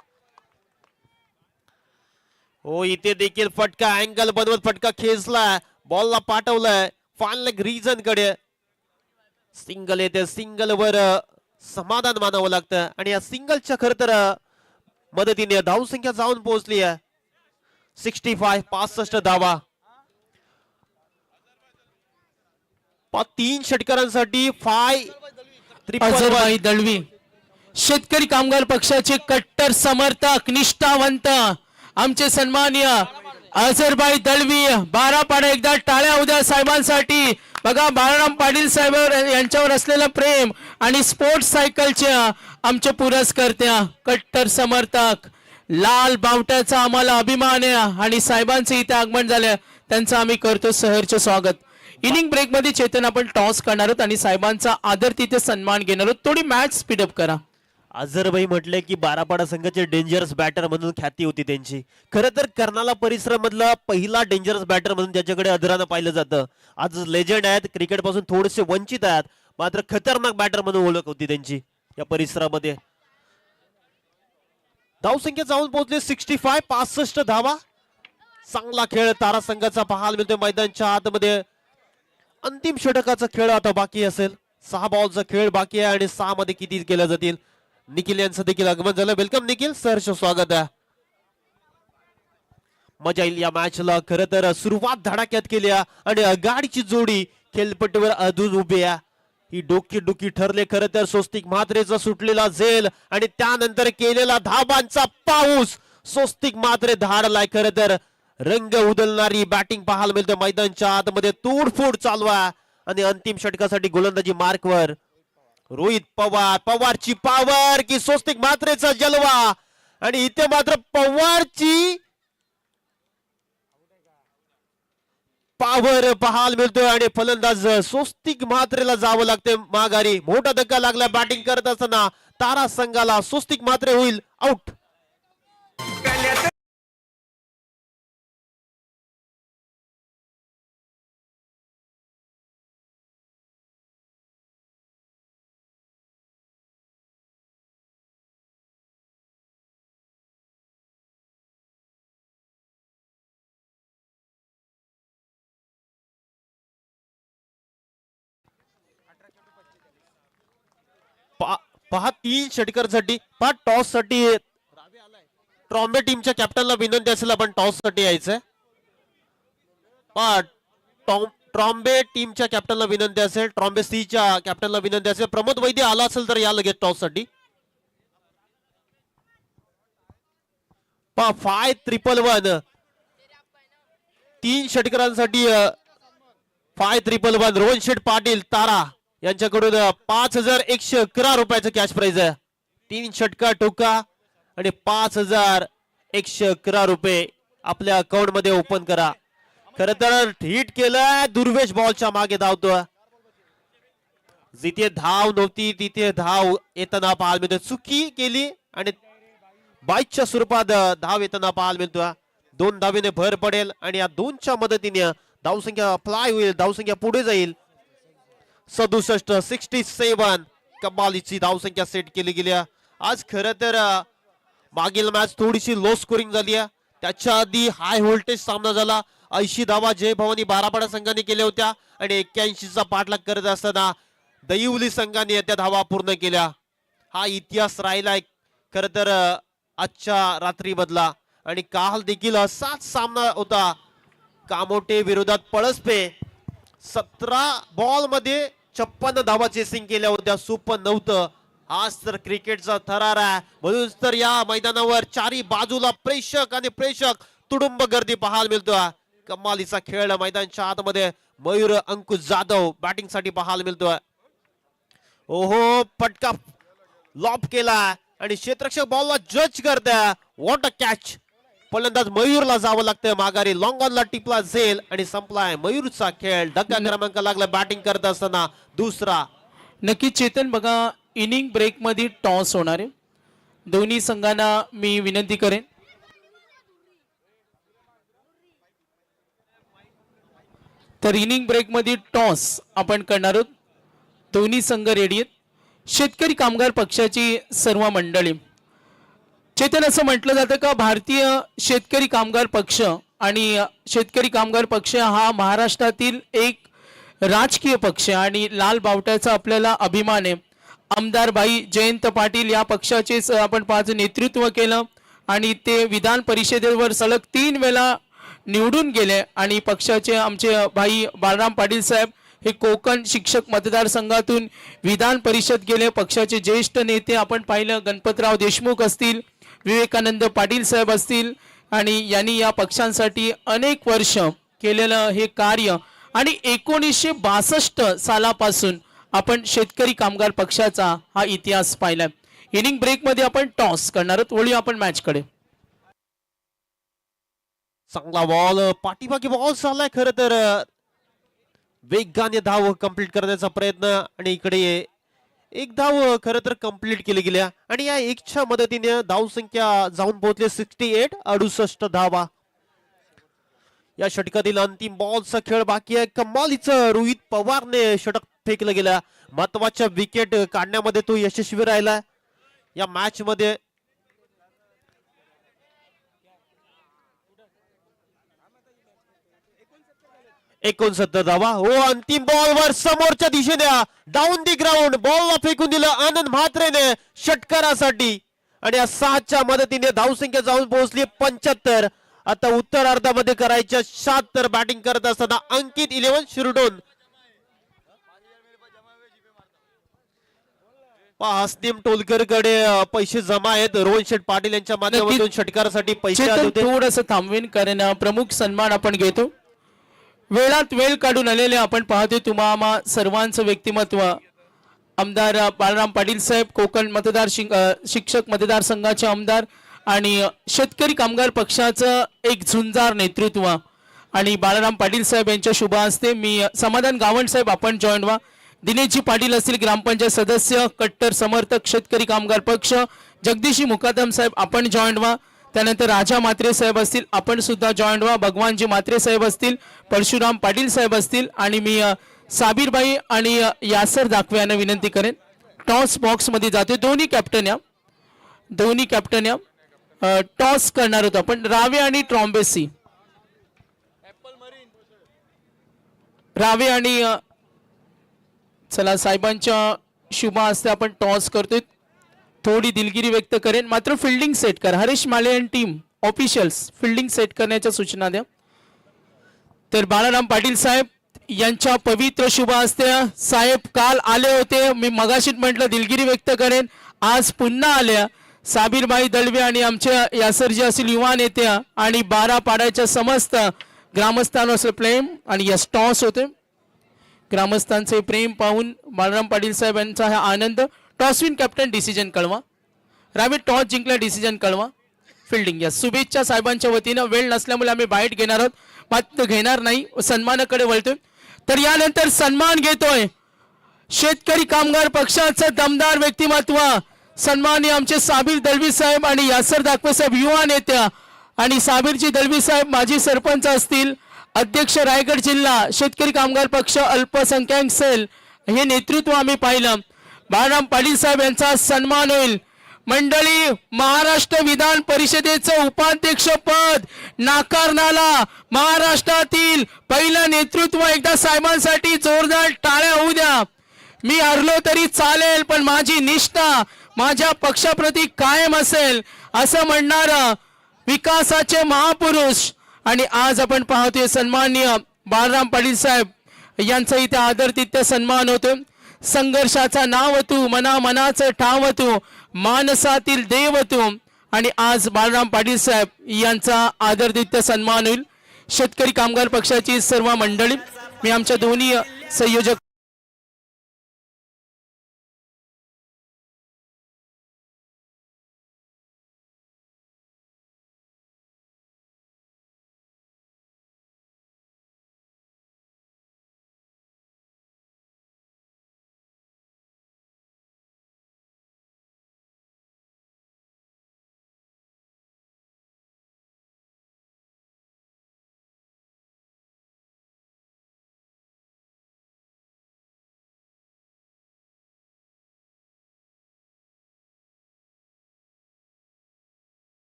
हो, इथे देखील फटका अँगल बनवत फटका खेचला, बॉलला पाठवलाय फान लेग रिजन कडे. सिंगल येते, सिंगल वर समाधान मानावं लागतं आणि या सिंगलच्या खरं तर मदतीने धावसंख्या जाऊन पोहोचली आहे 65, 65 धावा. 3 षटकारांसाठी 5 अझरबाई दळवी शेतकरी कामगार पक्षाचे कट्टर समर्थक निष्ठावंत आमचे सन्माननीय अझरबाई दळवी. बारापाडा एकदा टाळ्या उद्या साहेबांसाठी. बघा बाळाराम पाटील साहेब यांच्यावर असलेलं प्रेम आणि स्पोर्ट्स सायकलच्या आमचे पुरस्कर्त्या कट्टर समर्थक लाल बावट्याचा आम्हाला अभिमान आहे आणि साहेबांचे इथे आगमन झाले, त्यांचं आम्ही करतो सहर्ष स्वागत. इनिंग ब्रेक मध्ये चेतन आपण टॉस करणार आहोत आणि साहेबांचा आदर तिथे सन्मान घेणार आहोत. थोडी मॅच स्पीडअप करा. अझरबाई म्हटले की बारापाडा संघाचे डेंजरस बॅटर म्हणून ख्याती होती त्यांची. खरं तर कर्नाला परिसरामधला पहिला डेंजरस बॅटर म्हणून ज्याच्याकडे आदरानं पाहिलं जातं. आज लेजंड आहेत, क्रिकेट पासून थोडेसे वंचित आहेत, मात्र खतरनाक बॅटर म्हणून ओळख होती त्यांची या परिसरामध्ये. धावसंख्या जाऊन पोहोचले 65, 65 धावा. चांगला खेळ तारा संघाचा पाहायला मिळतोय मैदानच्या आतमध्ये. अंतिम षटकाचा खेळ आता बाकी असेल. 6 बॉलचा खेळ बाकी आहे आणि 6 मध्ये किती केल्या जातील. निखिल यांचं देखील आगमन झालं. वेलकम निखिल, सहर्ष स्वागत आहे. मजा येईल या मॅचला. खरं तर सुरुवात धडाक्यात केली आणि आघाडीची जोडी खेळपट्टीवर अजून उभी आहे. ही डोकी डुकी ठरले खरं तर स्वस्तिक म्हात्रेचा सुटलेला झेल आणि त्यानंतर केलेला धाबांचा पाऊस. स्वस्तिक म्हात्रे धाडलाय खरं तर रंग उधळणारी बॅटिंग पाहायला मिळते मैदानच्या आतमध्ये. तोडफोड चालू आहे आणि अंतिम षटकासाठी गोलंदाजी मार्कवर रोहित पवार. पवारची पावर की स्वस्तिक म्हात्रेचा जलवा आणि इथे मात्र पवारची पावर पाहायला मिळतोय आणि फलंदाज स्वस्तिक म्हात्रेला जावं लागते माघारी. मोठा धक्का लागला बॅटिंग करत असताना तारा संघाला. स्वस्तिक म्हात्रे होईल आउट. पहा 3 षटकांसाठी पहा टॉस साठी ट्रॉम्बे टीमच्या कॅप्टनला विनंती असेल आपण टॉस साठी यायचंय. पहा ट्रॉम्बे टीमच्या कॅप्टनला विनंती असेल, ट्रॉम्बे सी च्या कॅप्टनला विनंती असेल. प्रमोद वैद्य आला असेल तर या लगेच टॉस साठी. पहा 5-1-1 3 षटकांसाठी 5-1-1 रोहन शेठ पाटील तारा यांच्याकडून 5,111 रुपयाचं कॅश प्राइज आहे. 3 षटका टोका आणि 5,111 रुपये आपल्या अकाउंट मध्ये ओपन करा. खर तर हिट केलं दुर्वेश बॉलच्या मागे धावतो. जिथे धाव नव्हती तिथे धाव येताना पाहायला मिळतो. चुकी केली आणि 22च्या स्वरूपात धाव येताना पाहायला मिळतो. 2 धावेने भर पडेल आणि या 2च्या मदतीने धावसंख्या फ्लाय होईल, धावसंख्या पुढे जाईल. 67 कमालीची धावसंख्या सेट केली गेली. आज खरं तर मागील मॅच थोडीशी लो स्कोरिंग झाली आहे. त्याच्या आधी हाय व्होल्टेज सामना झाला. 80 धावा जय भवानी बारापाडा संघाने केल्या होत्या आणि 81चा पाठलाग करत असताना दहिवली संघाने त्या धावा पूर्ण केल्या. हा इतिहास राहिलाय खर तर आजच्या रात्री बदला. आणि काल देखील असाच सामना होता. कामोटे विरोधात पळसपे 17 बॉल मध्ये 56 धावा चेसिंग केल्या होत्या. सोपं नव्हतं. आज तर क्रिकेटचा थरार आहे. म्हणून तर या मैदानावर चारी बाजूला प्रेक्षक आणि प्रेक्षक तुडुंब गर्दी पाहायला मिळतो. कमालीचा खेळ मैदानच्या आतमध्ये मयूर अंकुश जाधव बॅटिंग साठी पाहायला मिळतोय. ओहो पटका लॉप केला आणि क्षेत्ररक्षक बॉलला जज करताय. What a catch. फलंदाज मयूरला जावं लागतं माघारी. लॉंग ऑनला टिपला झेल आणि संपलाय मयूरचा खेळ. धक्का क्रमांक लागला बॅटिंग करत असताना दुसरा. नक्की चेतन बघा इनिंग ब्रेक मध्ये टॉस होणार आहे. दोन्ही संघांना मी विनंती करेन तर इनिंग ब्रेक मध्ये टॉस आपण करणार आहोत. दोन्ही संघ रेडी आहेत. शेतकरी कामगार पक्षाची सर्व मंडळी. चेतन असं म्हटलं जातं का भारतीय शेतकरी कामगार पक्ष आणि शेतकरी कामगार पक्ष हा महाराष्ट्रातील एक राजकीय पक्ष आणि लाल बावट्याचा आपल्याला अभिमान आहे. आमदार बाई जयंत पाटील या पक्षाचे आपण पाच नेतृत्व केलं आणि ते विधान परिषदेवर सलग 3 वेळा निवडून गेले. आणि पक्षाचे आमचे भाई बाळराम पाटील साहेब हे कोकण शिक्षक मतदारसंघातून विधान परिषद गेले. पक्षाचे ज्येष्ठ नेते आपण पाहिलं गणपतराव देशमुख असतील, विवेकानंद पाटील साहेब असतील आणि यांनी या पक्षांसाठी अनेक वर्ष केलेलं हे कार्य. आणि 1962 सालापासून आपण शेतकरी कामगार पक्षाचा हा इतिहास पाहिलाय. इनिंग ब्रेक मध्ये आपण टॉस करणार आहोत. वळूया आपण मॅच कडे. चांगला बॉल पाठीमागे बॉल चाललाय. खरं तर वेगाने धाव कंप्लीट करण्याचा प्रयत्न आणि इकडे एक धाव खरं तर कंप्लीट केली गेल्या आणि या एकच्या मदतीने धाव संख्या जाऊन पोहोचले 68 धावा. या षटकातील अंतिम बॉलचा खेळ बाकी आहे. कमालीचं रोहित पवारने षटक फेकलं गेलं. महत्वाच्या विकेट काढण्यामध्ये तो यशस्वी राहिला या मॅच मध्ये. 69 धावा. हो अंतिम बॉल वर समोरच्या दिशेने डाऊन दी ग्राउंड बॉलला फेकून दिलं आनंद म्हात्रेने षटकारासाठी आणि या 6च्या मदतीने धावसंख्या जाऊन पोहोचली 75. आता उत्तरार्धामध्ये करायच्या 76 बॅटिंग करत असताना अंकित 11 शिरडोन हसनीम टोलकरकडे पैसे जमा आहेत. रोहन शेठ पाटील यांच्या माध्यमातून षटकारासाठी पैसे आले चेतन होते. थोडंसं थांबवीन कारण प्रमुख सन्मान आपण घेतो. वेळात वेळ काढून आलेले आपण पाहतो तुम्हा सर्वांचं व्यक्तिमत्व. आमदार बाळराम पाटील साहेब कोकण शिक्षक मतदारसंघाचे आमदार आणि शेतकरी कामगार पक्षाचं एक झुंजार नेतृत्व आणि बाळराम पाटील साहेब यांच्या शुभ हस्ते मी समाधान गावंड साहेब आपण जॉईन व्हा. दिनेशजी पाटील असतील ग्रामपंचायत सदस्य कट्टर समर्थक शेतकरी कामगार पक्ष जगदीशजी मुकादम साहेब आपण जॉईन व्हा. त्यानंतर राजा म्हात्रे साहेब असतील आपण सुद्धा जॉईन व्हा. भगवानजी म्हात्रे साहेब असतील परशुराम पाटील साहेब असतील आणि मी साबीरबाई आणि यासर दाखवे यांना विनंती करेन. टॉस बॉक्स मध्ये जाते दोन्ही कॅप्टन या टॉस करणार होतो आपण. रावे आणि ट्रॉम्बेसी रावे आणि चला साहेबांच्या शुभ हस्ते आपण टॉस करतोय. थोडी दिलगिरी व्यक्त करेन मात्र फिल्डिंग सेट कर. हरीश माले आणि टीम ऑफिशियल्स फिल्डिंग सेट करण्याच्या सूचना द्या. तर बाळाराम पाटील साहेब यांच्या पवित्र शुभ हस्ते साहेब काल आले होते. मी मगाशीच म्हटलं दिलगिरी व्यक्त करेन आज पुन्हा आल्या. साबीरबाई दळवे आणि आमच्या यासरजी असतील युवा नेत्या आणि 12 पाड्याच्या समस्त ग्रामस्थांवर प्रेम आणि यस टॉस होते. ग्रामस्थांचे प्रेम पाहून बाळाराम पाटील साहेब यांचा हा आनंद. टॉसविन कॅप्टन डिसिजन कळवा. रावी टॉस जिंकला डिसिजन कळवा. फिल्डिंग या शुभेच्छा साहेबांच्या वतीनं. वेळ नसल्यामुळे आम्ही बाईट घेणार आहोत मात्र घेणार नाही. सन्मानाकडे वळतोय. तर यानंतर सन्मान घेतोय शेतकरी कामगार पक्षाचं दमदार व्यक्तिमत्व सन्माननीय आमचे साबीर दळवी साहेब आणि यासर दाखवे साहेब युवा नेत्या आणि साबीरजी दळवी साहेब माजी सरपंच असतील अध्यक्ष रायगड जिल्हा शेतकरी कामगार पक्ष अल्पसंख्याक सेल हे नेतृत्व आम्ही पाहिलं. बाळाराम पाटील साहेब यांचा सन्मान होईल. मंडळी महाराष्ट्र विधान परिषदेचं उपाध्यक्ष पद नाकारणारा महाराष्ट्रातील पहिलं नेतृत्व एकदा साहेबांसाठी जोरदार टाळ्या होऊ द्या. मी हरलो तरी चालेल पण माझी निष्ठा माझ्या पक्षाप्रती कायम असेल असं म्हणणारा विकासाचे महापुरुष आणि आज आपण पाहतोय सन्माननीय बाळाराम पाटील साहेब यांचा इथे आदरातिथ्य सन्मान होतो. संघर्षाचा नाव तू मनाचं ठाव तू मानसातील देव तू आणि आज बाळाराम पाटील साहेब यांचा आदरातिथ्य सन्मान होईल. शेतकरी कामगार पक्षाची सर्व मंडळी मी आमच्या दोन्ही संयोजक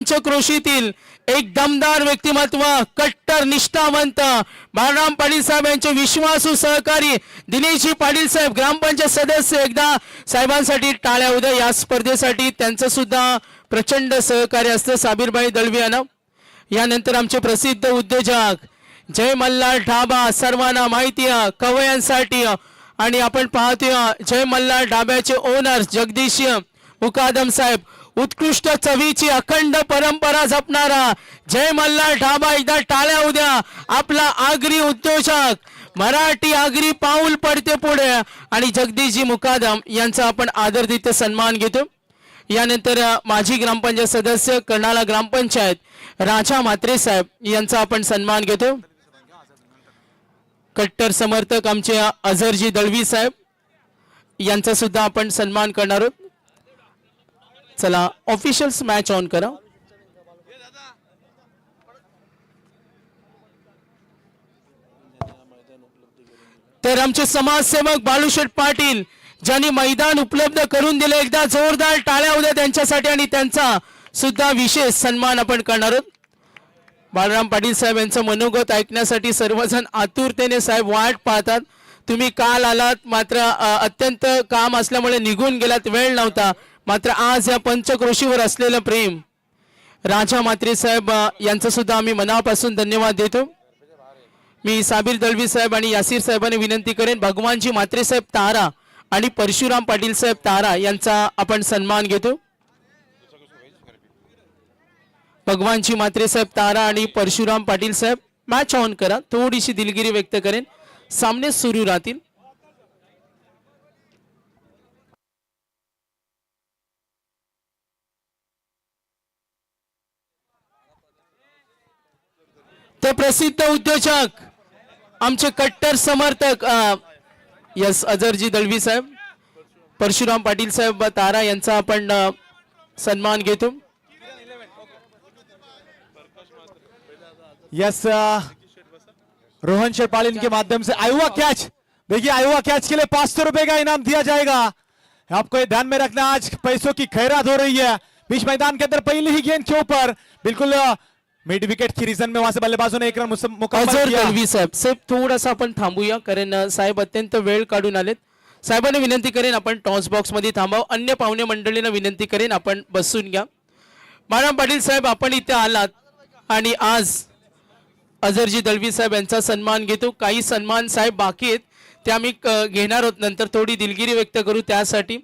पंचक्रोशीतील एक दमदार व्यक्तिमत्व कट्टर निष्ठावंत बाळाराम पाटील साहेब यांचे विश्वासू सहकारी दिनेशजी पाटील साहेब ग्रामपंचायत सदस्य एकदा साहेबांसाठी टाळ्या उद्या. या स्पर्धेसाठी त्यांचं सुद्धा प्रचंड सहकार्य असतं साबीरबाई दळवी यांना. यानंतर आमचे प्रसिद्ध उद्योजक जय मल्हार ढाबा सर्वांना माहिती कवयांसाठी आणि आपण पाहतोय जय मल्हार ढाब्याचे ओनर जगदीश मुकादम साहेब उत्कृष्ट चवीची अखंड परंपरा जपणारा जय मल्हार ढाबा एकदा टाळ्या उद्या. आपला आगरी उद्योजक मराठी आगरी पाऊल पडते पुढे आणि जगदीशजी मुकादम यांचा आपण आदरातिथ्य सन्मान घेतो. यानंतर माजी ग्रामपंचायत सदस्य कर्नाळा ग्रामपंचायत राजा म्हात्रे साहेब यांचा आपण सन्मान घेतो. कट्टर समर्थक आमचे अझरजी दळवी साहेब यांचा सुद्धा आपण सन्मान करणार आहोत. चला ऑफिशियल्स मॅच ऑन करा. तर आमचे समाजसेवक बाळूशेठ पाटील ज्यांनी मैदान उपलब्ध करून दिले एकदा जोरदार टाळ्या उद्या त्यांच्यासाठी आणि त्यांचा सुद्धा विशेष सन्मान आपण करणार आहोत. बाळाराम पाटील साहेब यांचं मनोगत ऐकण्यासाठी सर्वजण आतुरतेने साहेब वाट पाहतात. तुम्ही काल आलात मात्र अत्यंत काम असल्यामुळे निघून गेलात, वेळ नव्हता. मात्र आज या पंचक्रोशीवर असलेलं प्रेम राजा म्हात्रे साहेब यांचं सुद्धा आम्ही मनापासून धन्यवाद देतो. मी साबीर दळवी साहेब आणि यासीर साहेबांनी विनंती करेन भगवानजी म्हात्रे साहेब तारा आणि परशुराम पाटील साहेब तारा यांचा आपण सन्मान घेतो. भगवानजी म्हात्रे साहेब तारा आणि परशुराम पाटील साहेब मॅच ऑन करा. थोडीशी दिलगिरी व्यक्त करेन, सामने सुरू राहतील. तर प्रसिद्ध उद्योजक आमचे कट्टर समर्थक यस अजरजी दळवी साहेब, परशुराम पाटील साहेब तारा यांचा आपण सन्मान घेतो. यस रोहन शेरपाल के माध्यम से आयुवा कैच, देखिए आयुवा कैच के लिए 500 रुपए का इनाम दिया जाएगा. आपको ये ध्यान में रखना, आज पैसों की खैरात हो रही है. बीच मैदान के अंदर पहली ही गेंद के ऊपर बिल्कुल मिड विकेट की रीजन में वहां से बल्लेबाजों ने एक रन मुकम्मल अजर किया. दळवी साहेब साहेब थोडासा आपण थांबूया, कारण साहेब अत्यंत वेळ काढून आलेत. साहेबांना विनंती करेन आपण टॉस बॉक्स मध्ये थांबाव. अन्य पाहुणे मंडळींना विनंती करेन आपण बसून घ्या. बाळाराम पाटील साहेब आपण इथे आलात आणि आज अजरजी दळवी साहेब यांचा सन्मान घेतो. काही सन्मान साहेब बाकी आहेत ते आम्ही घेणार आहोत नंतर, थोडी दिलगिरी व्यक्त करू त्यासाठी.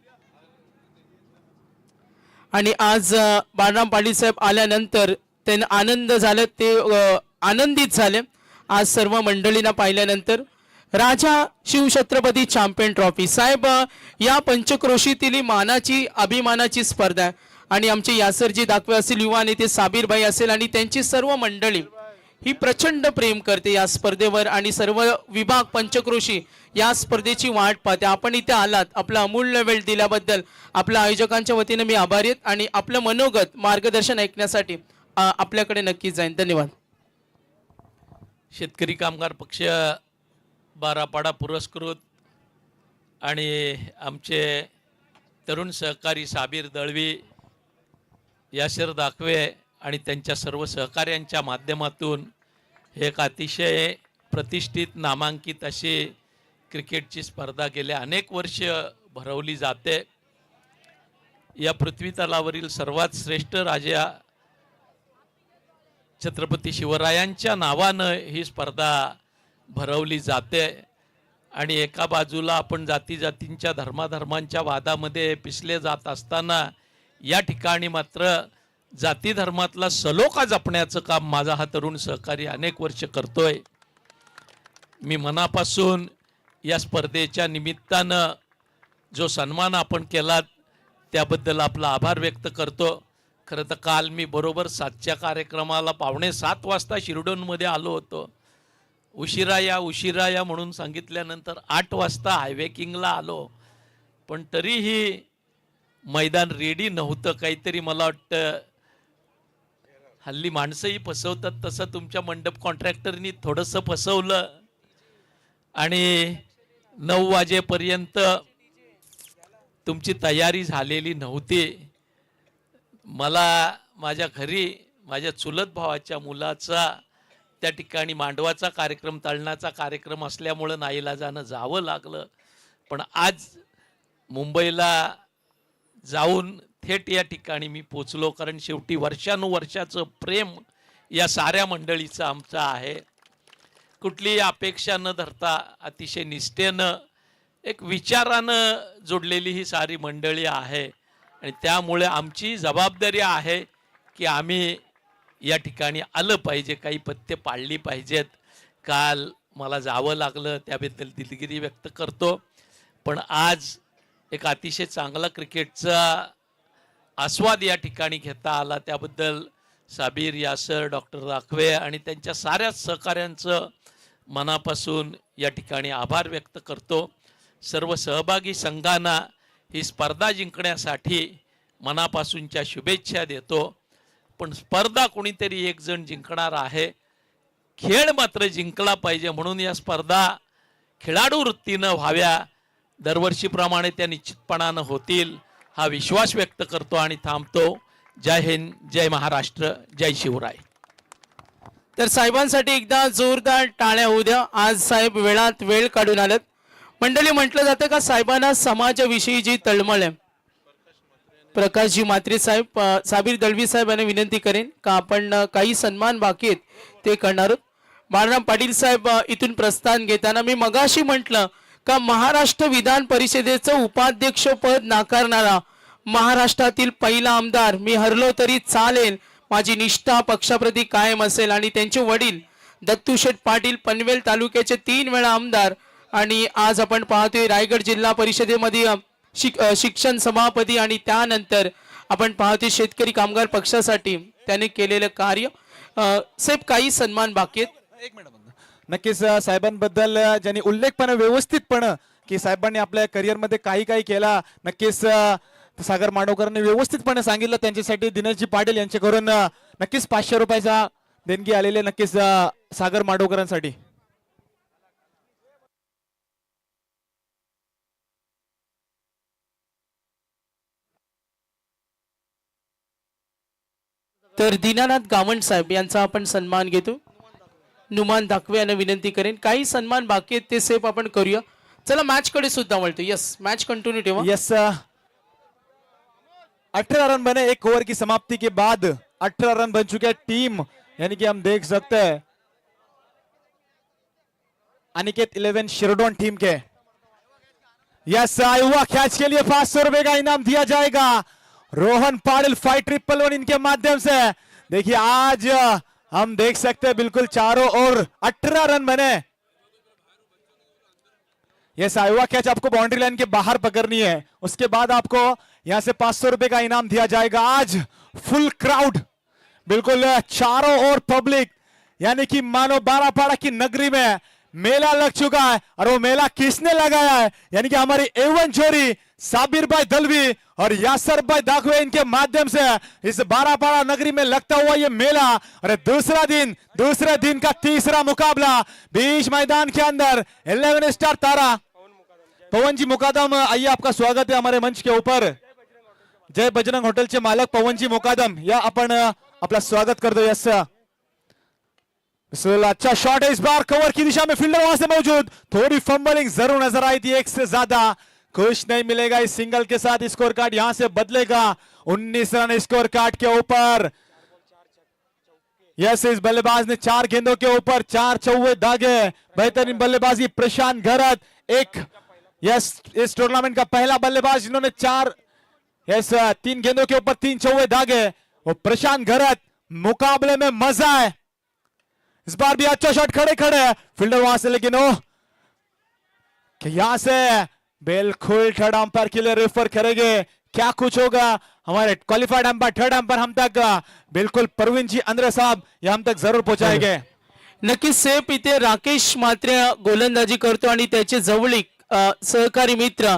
आणि आज बाळाराम पाटील साहेब आल्यानंतर त्यांना आनंद झाला, ते आनंदित झाले आज सर्व मंडळींना पाहिल्यानंतर. राजा शिवछत्रपती चॅम्पियन ट्रॉफी साहेब या पंचक्रोशीतील मानाची अभिमानाची स्पर्धा आहे आणि आमचे यासरजी दाखवे असतील, युवा नेते साबीर भाई असेल आणि त्यांची सर्व मंडळी ही प्रचंड प्रेम करते या स्पर्धेवर आणि सर्व विभाग पंचक्रोशी या स्पर्धेची वाट पाहते. आपण इथे आलात, आपला अमूल्य वेळ दिल्याबद्दल आपल्या आयोजकांच्या वतीने मी आभारी आहे आणि आपलं मनोगत मार्गदर्शन ऐकण्यासाठी आपल्याकडे नक्कीच जाईन. धन्यवाद. शेतकरी कामगार पक्ष बारापाडा पुरस्कृत आणि आमचे तरुण सहकारी साबीर दळवी, यासीर दाखवे आणि त्यांच्या सर्व सहकाऱ्यांच्या माध्यमातून एक अतिशय प्रतिष्ठित नामांकित अशी क्रिकेटची स्पर्धा गेल्या अनेक वर्ष भरवली जाते. या पृथ्वी तलावरील सर्वात श्रेष्ठ राजा छत्रपती शिवरायांच्या नावानं ही स्पर्धा भरवली जाते आणि एका बाजूला आपण जाती जातींच्या धर्माधर्मांच्या वादामध्ये पिसले जात असताना या ठिकाणी मात्र जाती धर्मातला सलोखा जपण्याचं काम माझा हा तरुण सहकारी अनेक वर्ष करतोय. मी मनापासून या स्पर्धेच्या निमित्तानं जो सन्मान आपण केलात त्याबद्दल आपला आभार व्यक्त करतो. खरं तर काल मी बरोबर 7च्या कार्यक्रमाला 6:45 वाजता शिरडोनमध्ये आलो होतो. उशिरा या म्हणून सांगितल्यानंतर 8 वाजता हायवे किंगला आलो, पण तरीही मैदान रेडी नव्हतं. काहीतरी मला वाटतं हल्ली माणसंही फसवतात तसं तुमच्या मंडप कॉन्ट्रॅक्टरनी थोडंसं फसवलं आणि 9 वाजेपर्यंत तुमची तयारी झालेली नव्हती. मला माझ्या घरी माझ्या चुलत भावाच्या मुलाचा त्या ठिकाणी मांडवाचा कार्यक्रम, तळणाचा कार्यक्रम असल्यामुळं नाईलाजानं जावं लागलं. पण आज मुंबईला जाऊन थेट या ठिकाणी मी पोचलो, कारण शेवटी वर्षानुवर्षाचं प्रेम या साऱ्या मंडळीचं आमचं आहे. कुठलीही अपेक्षा न धरता अतिशय निष्ठेनं एक विचारानं जोडलेली ही सारी मंडळी आहे आणि त्यामुळे आमची जबाबदारी आहे की आम्ही या ठिकाणी आलं पाहिजे, काही पथ्य पाळली पाहिजेत. काल मला जावं लागलं त्याबद्दल दिलगिरी व्यक्त करतो, पण आज एक अतिशय चांगला क्रिकेटचा आस्वाद या ठिकाणी घेता आला त्याबद्दल साबीर, यासर, डॉक्टर दाखवे आणि त्यांच्या साऱ्या सहकाऱ्यांचं मनापासून या ठिकाणी आभार व्यक्त करतो. सर्व सहभागी संघांना ही स्पर्धा जिंकण्यासाठी मनापासूनच्या शुभेच्छा देतो. पण स्पर्धा कोणीतरी एक जण जिंकणार आहे, खेळ मात्र जिंकला पाहिजे, म्हणून या स्पर्धा खेळाडू वृत्तीनं व्हाव्या. दरवर्षीप्रमाणे त्या निश्चितपणानं होतील हा विश्वास व्यक्त करतो आणि थांबतो. जय हिंद, जय महाराष्ट्र, जय शिवराय. तर साहेबांसाठी एकदा जोरदार टाळ्या होऊ द्या. आज साहेब वेळात वेळ काढून आलेत. मंडळी, म्हटलं जातं का साहेबांना समाजाविषयी जी तळमळ आहे, प्रकाशजी म्हात्रे साहेब, साबीर दळवी साहेब यांना विनंती करेन का आपण काही सन्मान बाकी आहेत ते करणार आहोत. बाळराम पाटील साहेब इथून प्रस्थान घेताना मी मगाशी म्हटलं का महाराष्ट्र विधान परिषदेचं उपाध्यक्ष पद नाकारणारा महाराष्ट्रातील पहिला आमदार, मी हरलो तरी चालेल, माझी निष्ठा पक्षाप्रती कायम असेल, आणि त्यांचे वडील दत्तूशेठ पाटील पनवेल तालुक्याचे 3 वेळा आमदार, आणि आज आपण पाहतोय रायगड जिल्हा परिषदेमध्ये शिक्षण सभापती, आणि त्यानंतर आपण पाहतोय शेतकरी कामगार पक्षासाठी त्याने केलेलं कार्य. साहेब, काही सन्मान बाकी आहेत. एक मिनिट. नक्कीच साहेबांबद्दल ज्यांनी उल्लेखपणे व्यवस्थितपणे की साहेबांनी आपल्या करिअरमध्ये काही काही केला, नक्कीच सागर माडवकरांनी व्यवस्थितपणे सांगितलं. त्यांच्यासाठी दिनेशजी पाटील यांच्याकडून नक्कीच 500 रुपयाचा देणगी आलेले नक्कीच सागर माडवकरांसाठी. तर दीनानाथ गावंड साहेब यांचा आपण सन्मान घेतो. नुमान दाखवे यांना विनंती करेन, काही सन्मान बाकी आहेत ते सेफ आपण करूया. चला मॅच कडे सुद्धा वळतो. यस, मॅच कंटिन्यू ठेवा. यस, 18 रन बने एक ओवर की समाप्ति के बाद. 18 रन बन चुके हैं टीम, यानी कि हम देख सकते हैं अनिकेत 11 शिरडोन टीम के. यस, युवा कैच के लिए 500 रुपए का इनाम दिया जाएगा. रोहन पाटिल 5 ट्रिपल 1 इनके माध्यम से. देखिए आज हम देख सकते हैं बिल्कुल चारों ओर 18 रन बने. यह साइवा कैच आपको बाउंड्री लाइन के बाहर पकड़नी है, उसके बाद आपको यहां से 500 रुपए का इनाम दिया जाएगा. आज फुल क्राउड, बिल्कुल चारों ओर पब्लिक, यानी कि मानो बारापाड़ा की नगरी में मेला लग चुका है. और वो मेला किसने लगाया है, यानी कि हमारी एवन जोरी साबिर भाई दलवी और यासर भाई दाखवे, इनके माध्यम से इस बारापाड़ा नगरी में लगता हुआ ये मेला. और दूसरे दिन का तीसरा मुकाबला बीच मैदान के अंदर 11 स्टार तारा पवन जी मुकादम, आइए आपका स्वागत है हमारे मंच के ऊपर. जय बजरंग होटल के मालक पवन जी मुकादम, या अपन अपना स्वागत कर दो. यस, अच्छा शॉट है इस बार, कवर की दिशा में फील्डर वहां से मौजूद. थोड़ी फंबलिंग जरूर नजर आई थी, एक से ज्यादा खुश नहीं मिलेगा इस सिंगल के साथ. स्कोर कार्ड यहां से बदलेगा. 19 रन स्कोर कार्ड के ऊपर. यस, इस बल्लेबाज ने 4 गेंदों के ऊपर 4 चौवे दागे. बेहतरीन बल्लेबाजी प्रशांत घरत, यस इस टूर्नामेंट का पहला बल्लेबाज जिन्होंने 3 गेंदों के ऊपर 3 चौवे दागे, वो प्रशांत घरत. मुकाबले में मजा है. इस बार भी अच्छा शॉट, खड़े फील्डर वहां से, लेकिन यहां से बिल्कुल थर्ड अंपायर के लिए रेफर करेंगे. क्या कुछ होगा, हमारे क्वालिफाइड अंपायर थर्ड अंपायर हम तक बिल्कुल परवीन जी अंद्रे साहब ये हम तक जरूर पहुंचाएंगे. नक्कीच सेफ इथे राकेश म्हात्रे गोलंदाजी करतो, आणि त्याचे जवळीक सहकारी मित्र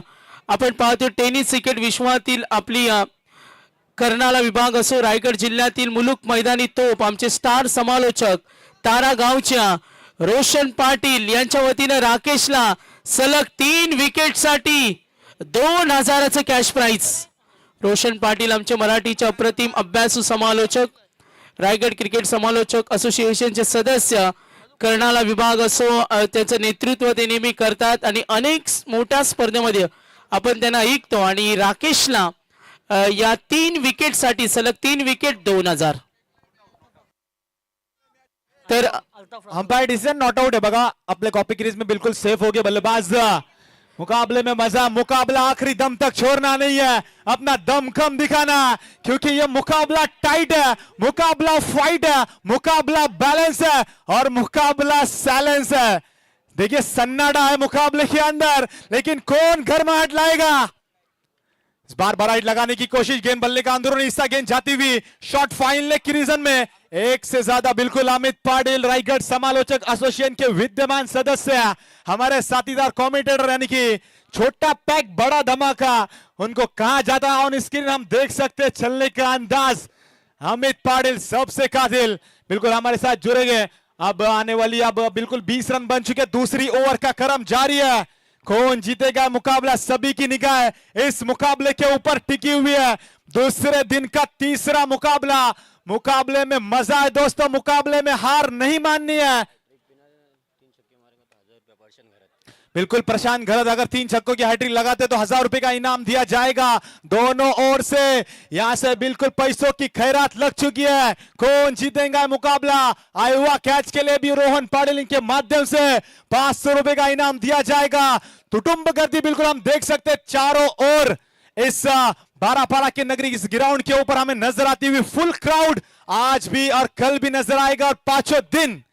आपण पाहतो टेनिस क्रिकेट विश्वातील आपली कर्नाळा विभाग असो, रायगड जिल्ह्यातील मुलुक मैदानी तोप आमचे स्टार समालोचक तारा गावच्या रोशन पाटील यांच्या वतीने राकेशला सलग 3 विकेटसाठी 2000चं कॅश प्राइज. रोशन पाटील आमचे मराठीचे अप्रतिम अभ्यासू समालोचक, रायगड क्रिकेट समालोचक असोसिएशनचे सदस्य, कर्नाळा विभाग असो त्याचं नेतृत्व ते नेहमी करतात, आणि अनेक मोठ्या स्पर्धेमध्ये आपण त्यांना ऐकतो. आणि राकेशला या 3 विकेटसाठी सलग 3 विकेट 2000. तर अंपायर डिसीजन नॉट आउट है. बघा अपने कॉपी क्रीज में बिल्कुल सेफ हो गए बल्लेबाज. मुकाबले में मजा, मुकाबला आखिरी दम तक छोड़ना नहीं है, अपना दमखम दिखाना, क्योंकि ये मुकाबला टाइट है, मुकाबला फाइट है, मुकाबला बैलेंस है और मुकाबला सैलेंस है. देखिए सन्नाटा है मुकाबले के अंदर, लेकिन कौन गर्माहट लाएगा. इस बार बड़ा हिट लगाने की कोशिश, गेंद बल्ले का अंदरूनी हिस्सा, गेंद जाती हुई शॉट फाइन लेग की रीजन में. एक से ज्यादा बिल्कुल अमित पाटिल रायगढ़ समालोचक एसोसिएशन के विद्यमान सदस्य, हमारे साथीदार कमेंटेटर, यानी कि छोटा पैक बड़ा धमाका, उनको कहा जाता है ऑन स्क्रीन हम देख सकते हैं चलने का अंदाज. अमित पाटिल सबसे कातिल बिल्कुल हमारे साथ जुड़ेंगे. अब आने वाली अब बिल्कुल 20 रन बन चुके, दूसरी ओवर का क्रम जारी है. कौन जीतेगा मुकाबला, सभी की निगाह इस मुकाबले के ऊपर टिकी हुई है. दूसरे दिन का तीसरा मुकाबला, मुकाबले में मजा है दोस्तों, मुकाबले में हार नहीं माननी है. बिल्कुल प्रशांत घरत अगर 3 छक्कों की हैट्रिक लगाते तो 1000 रुपए का इनाम दिया जाएगा दोनों ओर से। यहां से बिल्कुल पैसों की खैरात लग चुकी है। कौन जीतेगा मुकाबला? आयुवा कैच के लिए भी रोहन पाटिल के माध्यम से 500 रुपए का इनाम दिया जाएगा। कुटुंब गर्दी बिल्कुल हम देख सकते हैं चारों ओर इस बारापाड़ा के नगरी इस ग्राउंड के ऊपर हमें नजर आती हुई फुल क्राउड आज भी और कल भी नजर आएगा और पांचों दिन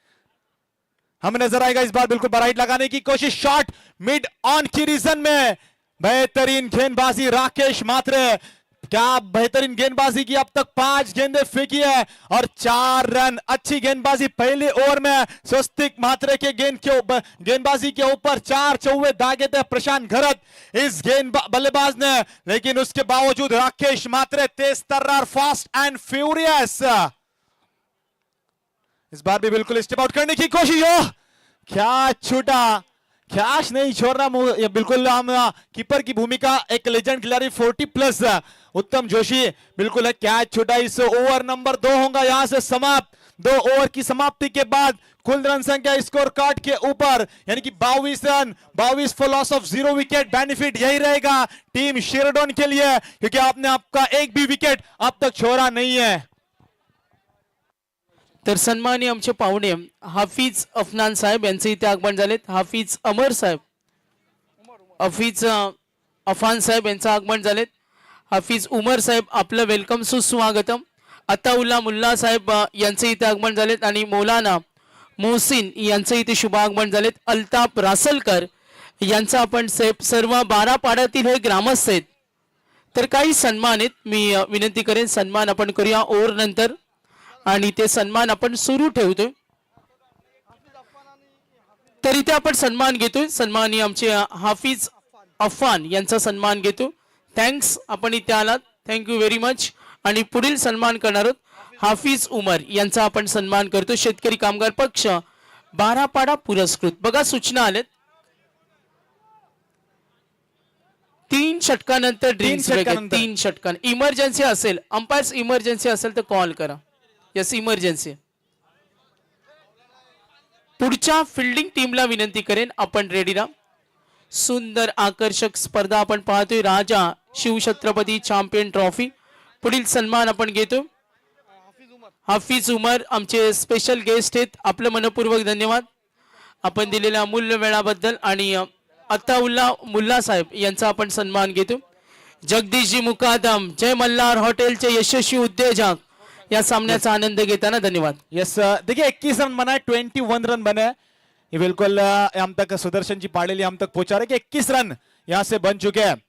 हमें नजर आएगा। इस बार बिल्कुल बराइट लगाने की कोशिश, शॉट मिड ऑन की रीजन में बेहतरीन गेंदबाजी राकेश मात्रे। क्या बेहतरीन गेंदबाजी की, अब तक 5 गेंदें फेंकी है और 4 रन। अच्छी गेंदबाजी पहले ओवर में स्वस्तिक मात्रे के गेंदबाजी के ऊपर 4 चौवे दागे थे प्रशांत घरत इस बल्लेबाज ने, लेकिन उसके बावजूद राकेश मात्रे तेज तर्रार, फास्ट एंड फ्यूरियस। इस बार भी बिल्कुल स्टेप आउट करने की कोशिश हो, क्या छूटा, कैच नहीं छोड़ना। बिल्कुल हम कीपर की भूमिका एक लेजेंड खिलाड़ी 40+ उत्तम जोशी बिल्कुल है। कैच छूटा, इस ओवर नंबर 2 होगा यहां से समाप्त। 2 ओवर की समाप्ति के बाद कुल रन संख्या स्कोर कार्ड के ऊपर यानी कि 22 run, 22 for loss of 0 wicket. Benefit यही रहेगा टीम शेरडॉन के लिए क्योंकि आपने आपका एक भी विकेट अब तक छोड़ा नहीं है। तर सन्माननीय आमचे पाहुणे हाफिज अफनान साहेब यांचे इथे आगमन झालेत। हाफिज अमर साहेब, हाफिज अफान साहेब यांचं आगमन झालेत। हाफिज उमर साहेब आपलं वेलकम सुस्वागतम। अताउल्ला मुल्ला साहेब यांचे इथे आगमन झालेत आणि मौलाना मोहसिन यांचे इथे शुभ आगमन झालेत। अल्ताफ रासलकर यांचा आपण सर्व बारापाड्यातील हे ग्रामस्थ आहेत तर काही सन्मानित मी विनंती करेन सन्मान आपण करूया ओव्हर नंतर आणि ते सन्मान आपण सुरू ठेवतोय। तर इथे आपण सन्मान घेतोय, सन्माननीय आमचे हाफिज अफान यांचा सन्मान घेतो। थँक्स, आपण इथे आलात, थँक्यू व्हेरी मच। आणि पुढील सन्मान करणार आहोत हाफिज उमर यांचा आपण सन्मान करतो। शेतकरी कामगार पक्ष बारापाडा पुरस्कृत। बघा सूचना आलेत, 3 षटकानंतर ड्रिंक्स ब्रेक, 3 षटकान इमर्जन्सी असेल, अंपायर्स इमर्जन्सी असेल तर कॉल करा। Yes, emergency. पुढच्या फिल्डिंग टीमला विनंती करेन आपण रेडी राहा। सुंदर आकर्षक स्पर्धा आपण पाहतोय, राजा शिवछत्रपती चॅम्पियन ट्रॉफी। पुढील सन्मान आपण घेतो हाफिज उमर, आमचे स्पेशल गेस्ट आहेत, आपलं मनपूर्वक धन्यवाद आपण दिलेल्या अमूल्य वेळाबद्दल। आणि अताउल्ला मुल्ला साहेब यांचा आपण सन्मान घेतो। जगदीशजी मुकादम, जय मल्हार हॉटेलचे यशस्वी उद्योजक या सामन्याचा आनंद घेताना धन्यवाद। यस, देखिए 21 रन बना है, 21 रन बने, ये बिल्कुल हम तक सुदर्शन जी पाड़ेली हम तक पहुंचा रहे कि 21 रन यहां से बन चुके हैं।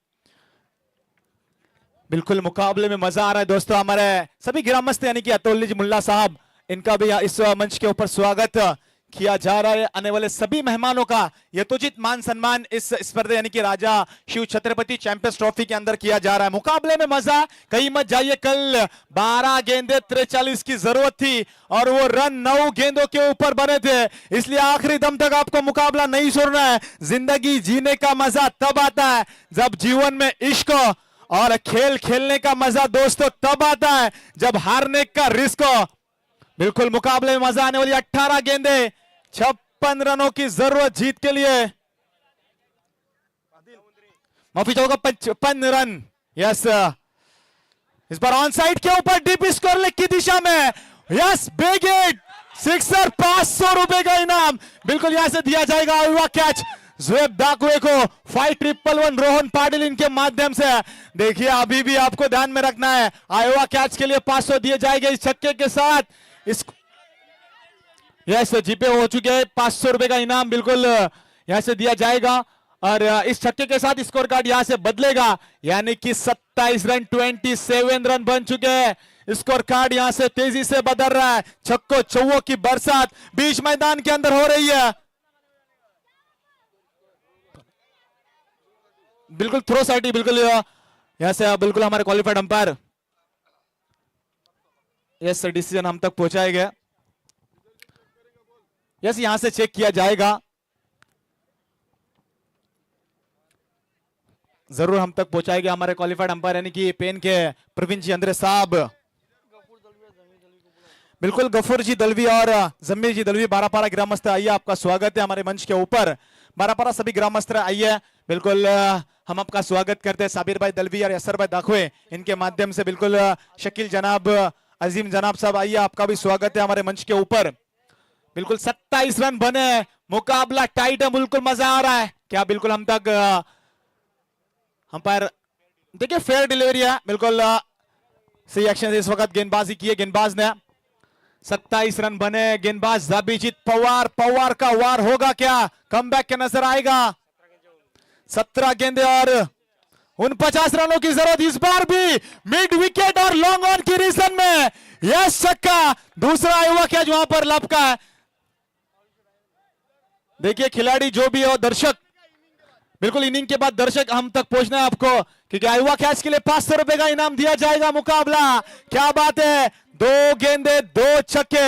बिल्कुल मुकाबले में मजा आ रहा है दोस्तों। हमारे सभी ग्रामस्थ यानी कि अतुल्य जी मुल्ला साहब, इनका भी इस मंच के ऊपर स्वागत किया जा रहा है। आने वाले सभी मेहमानों का यथोचित मान सम्मान इस स्पर्धा यानी कि राजा शिव छत्रपति चैंपियंस ट्रॉफी के अंदर किया जा रहा है। मुकाबले में मजा, कहीं मत जाइए। कल 12 गेंदें 43 की जरूरत थी और वो रन 9 गेंदों के ऊपर बने थे, इसलिए आखिरी दम तक आपको मुकाबला नहीं छोड़ना है। जिंदगी जीने का मजा तब आता है जब जीवन में इश्क और खेल खेलने का मजा दोस्तों तब आता है जब हारने का रिस्क हो। बिल्कुल मुकाबले में मजा आने वाली 18 गेंदें 56 रनों की जरूरत जीत के लिए। माफी चाहूंगा 55 रन। यस, इस बार ऑन साइड के ऊपर डीप स्कोर लेग की दिशा में, यस बिग हिट, सिक्सर, 500 रुपए का इनाम बिल्कुल यहां से दिया जाएगा। अयुवा कैच ज़ुएब दाकुए को 5111 रोहन पाटिल इनके माध्यम से। देखिए अभी भी आपको ध्यान में रखना है, आयोवा कैच के लिए 500 दिए जाएंगे इस छक्के के साथ। इस यस जीपे हो चुके हैं, 500 रुपए का इनाम बिल्कुल यहां से दिया जाएगा और इस छक्के के साथ स्कोर कार्ड यहां से बदलेगा यानी कि 27 रन 27 रन बन चुके हैं। स्कोर कार्ड यहां से तेजी से बदल रहा है। छक्कों चौवों की बरसात बीच मैदान के अंदर हो रही है। बिल्कुल थ्रो साइड, बिल्कुल यहां से बिल्कुल हमारे क्वालिफाइड अंपायर यस डिसीजन हम तक पहुंचाया गया। यस यहां से चेक किया जाएगा, जरूर हम तक पहुंचाया गया हमारे क्वालिफाइड अंपायर यानी कि पेन के प्रवीण जी अंद्रे साहब। बिल्कुल गफूर जी दलवी और जमीर जी दलवी बारापाड़ा ग्रामस्थ, आइए आपका स्वागत है हमारे मंच के ऊपर। बारापारा सभी ग्रामस्थ आइए, बिल्कुल हम आपका स्वागत करते हैं। साबिर भाई दलवी और यसर भाई दाखवे इनके माध्यम से बिल्कुल शकील जनाब, अजीम जनाब साहब आइए, आपका भी स्वागत है हमारे मंच के ऊपर। बिल्कुल 27 रन बने, मुकाबला टाइट है, बिल्कुल मजा आ रहा है क्या? बिल्कुल हम तक अंपायर देखिए फेयर डिलीवरी है, बिल्कुल सही एक्शन इस वक्त गेंदबाजी की है गेंदबाज ने। 27 रन बने, गेंदबाज अभिजीत पवार, पवार का वार होगा क्या? कमबैक के नजर आएगा। 17 गेंदे और 49 रनों की जरूरत इस बार भी, मिड विकेट और लॉन्ग ऑन की रीजन में यस छक्का, दूसरा युवा क्या वहां पर लपका है। देखिए खिलाड़ी जो भी हो, दर्शक बिल्कुल इनिंग के बाद दर्शक हम तक पहुंचना है आपको, क्योंकि आयुवा कैच के लिए 500 रुपए का इनाम दिया जाएगा। मुकाबला क्या बात है, 2 गेंदे 2 छक्के।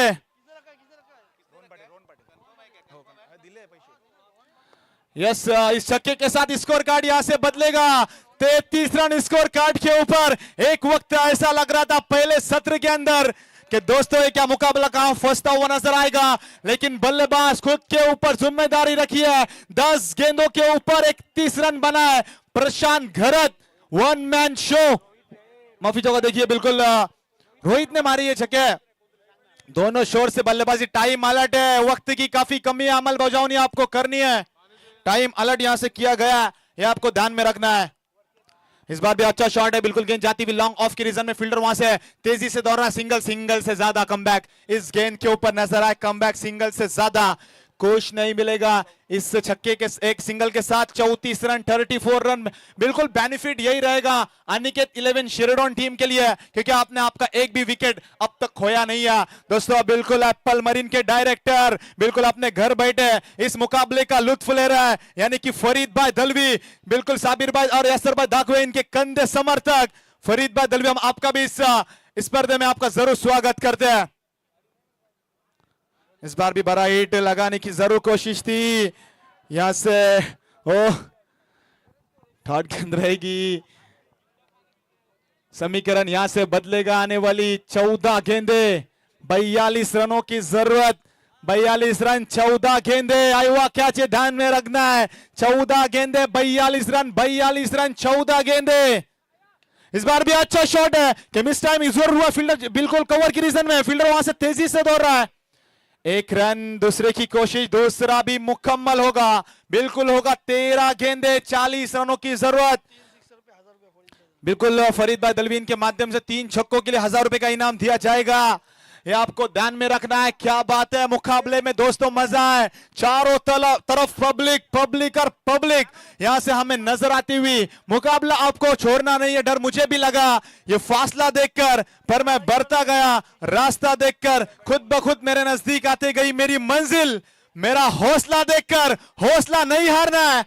यस इस छक्के के साथ स्कोर कार्ड यहां से बदलेगा। 33 रन स्कोर कार्ड के ऊपर। एक वक्त ऐसा लग रहा था पहले सत्र के अंदर कि दोस्तों ये क्या मुकाबला कहां फंसता हुआ नजर आएगा, लेकिन बल्लेबाज खुद के ऊपर जिम्मेदारी रखी है। 10 गेंदों के ऊपर 31 रन बना है। प्रशांत घरत, वन मैन शो। माफी चाहूंगा, देखिए बिल्कुल रोहित ने मारी है छक्के। दोनों शोर से बल्लेबाजी। टाइम अलर्ट है, वक्त की काफी कमी है, अमल बजावनी आपको करनी है। टाइम अलर्ट यहां से किया गया, ये आपको ध्यान में रखना है। इस बार भी अच्छा शॉट है, बिल्कुल गेंद जाती हुई लॉन्ग ऑफ की रीजन में। फील्डर वहां से तेजी से दौड़ रहा, सिंगल से ज्यादा कमबैक इस गेंद के ऊपर नजर आए। कमबैक सिंगल से ज्यादा कुछ नहीं मिलेगा इस छक्के के एक सिंगल के साथ। 34 रन 34 रन, बिल्कुल बेनिफिट यही रहेगा अनिकेत 11 शेरडॉन टीम के लिए, क्योंकि आपने आपका एक भी विकेट अब तक खोया नहीं है। दोस्तों बिल्कुल एप्पल मरीन के डायरेक्टर बिल्कुल अपने घर बैठे इस मुकाबले का लुत्फ ले रहा है, यानी कि फरीद भाई दलवी, बिल्कुल साबिर भाई और यसर भाई दाखवे इनके कंधे समर्थक। फरीद भाई दलवी, हम आपका भी इस स्पर्धे में आपका जरूर स्वागत करते हैं। इस बार भी बड़ा हिट लगाने की जरूर कोशिश थी, यहां से ओ थर्ड गेंद रहेगी। समीकरण यहां से बदलेगा, आने वाली 14 गेंदे 42 रनों की जरूरत। 42 रन 14 गेंदे, आयुवा क्या चाहिए ध्यान में रखना है। 14 गेंदे 42 रन, 42 रन 14 गेंदे। इस बार भी अच्छा शॉट है कि मिस टाइम इजोर हुआ, फील्डर बिल्कुल कवर की रीजन में, फील्डर वहां से तेजी से दौड़ रहा है। 1 रन, दूसरे की कोशिश, दूसरा भी मुकम्मल होगा, बिल्कुल होगा। 13 गेंदे 40 रनों की जरूरत। बिल्कुल फरीद भाई दलवीन के माध्यम से 3 छक्कों के लिए 1000 रुपए का इनाम दिया जाएगा, ये आपको ध्यान में रखना है। क्या बात है, मुकाबले में दोस्तों मजा है। चारों तरफ पब्लिक और पब्लिक यहां से हमें नजर आती हुई। मुकाबला आपको छोड़ना नहीं है, डर मुझे भी लगा ये फासला देखकर, पर मैं बढ़ता गया। रास्ता देखकर खुद ब खुद मेरे नजदीक आती गई मेरी मंजिल। मेरा हौसला देखकर हौसला नहीं हारना है।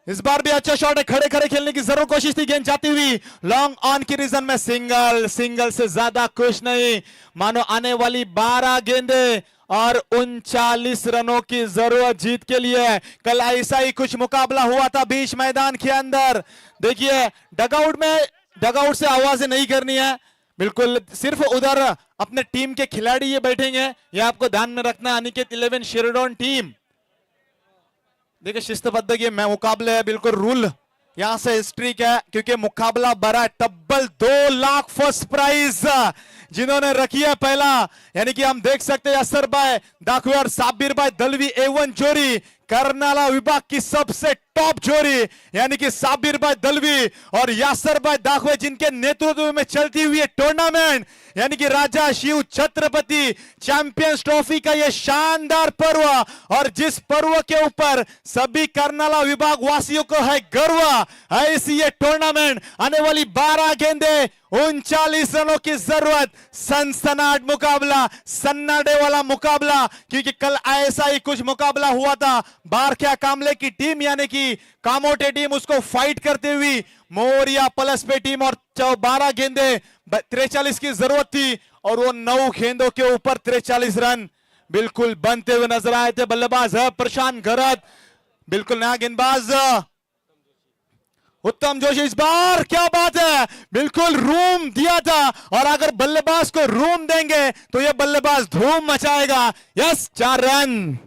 इस बार भी अच्छा शॉट है, खड़े खड़े खेलने की जरूर कोशिश थी, गेंद जाती हुई लॉन्ग ऑन की रीजन में। सिंगल से ज्यादा कुछ नहीं, मानो आने वाली 12 गेंदे और 39 रनों की जरूरत जीत के लिए। कल ऐसा ही कुछ मुकाबला हुआ था बीच मैदान के अंदर। देखिए डगआउट से आवाजें नहीं करनी है, बिल्कुल सिर्फ उधर अपने टीम के खिलाड़ी ये बैठेंगे, ये आपको ध्यान में रखना। अनिकेत 11 शेरडॉन टीम, देखिए शिस्तबद्ध ये मैं मुकाबले है, बिल्कुल रूल यहां से स्ट्रीक है, क्योंकि मुकाबला बड़ा है। तब्बल 2 लाख फर्स्ट प्राइज जिन्होंने रखी है पहला, यानी कि हम देख सकते हैं असर भाई दाखवे और साबिर भाई दलवी A1 जोड़ी, कर्नाला विभाग की सबसे टॉप जोड़ी, यानी कि साबिर भाई दलवी और यासर भाई दाखवे, जिनके नेतृत्व में चलती हुई टूर्नामेंट, यानी कि राजा शिव छत्रपति चैंपियंस ट्रॉफी का ये शानदार पर्व, और जिस पर्व के ऊपर सभी कर्नाला विभाग वासियों को है गर्व, ऐसी ये टूर्नामेंट। आने वाली 12 गेंदे 39 रनों की जरूरत। सनसनाट मुकाबला, सन्नाडे वाला मुकाबला, क्योंकि कल ऐसा ही कुछ मुकाबला हुआ था। बारख्या कामले की टीम, यानी कि कामोटे टीम, उसको फाइट करते हुई मोरिया पलसपे टीम, और 12 गेंदे 43 की जरूरत थी, और वो 9 गेंदों के ऊपर 43 रन बिल्कुल बनते हुए नजर आए थे। बल्लेबाज है प्रशांत घरत, बिल्कुल नया गेंदबाज उत्तम जोशी। इस बार क्या बात है, बिल्कुल रूम दिया था, और अगर बल्लेबाज को रूम देंगे तो यह बल्लेबाज धूम मचाएगा। Yes 4 run.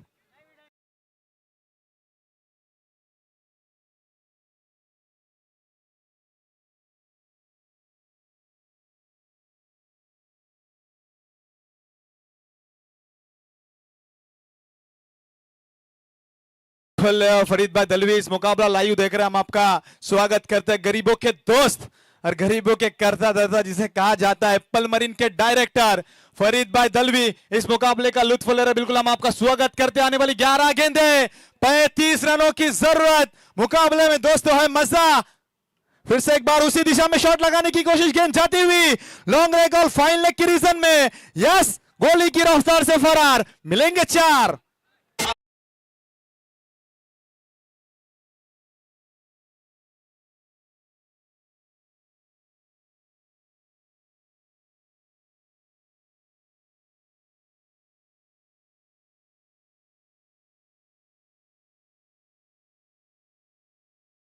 बिल्कुल फरीद भाई दलवी, इस मुकाबला लाइव देख रहे हैं हम, आपका स्वागत करते हैं। गरीबों के दोस्त और गरीबों के करता धरता जिसे कहा जाता है, एप्पल मरीन के डायरेक्टर फरीद भाई दलवी इस मुकाबले का लुत्फ ले रहे। बिल्कुल हम आपका स्वागत करते हैं। आने वाली 11 गेंदें, 35 रनों की जरूरत। मुकाबले में दोस्तों है मजा। फिर से एक बार उसी दिशा में शॉट लगाने की कोशिश, गेंद जाती हुई लॉन्ग लेग और फाइन लेग की रीजन में, यस, गोली की रफ्तार से फरार। मिलेंगे 4।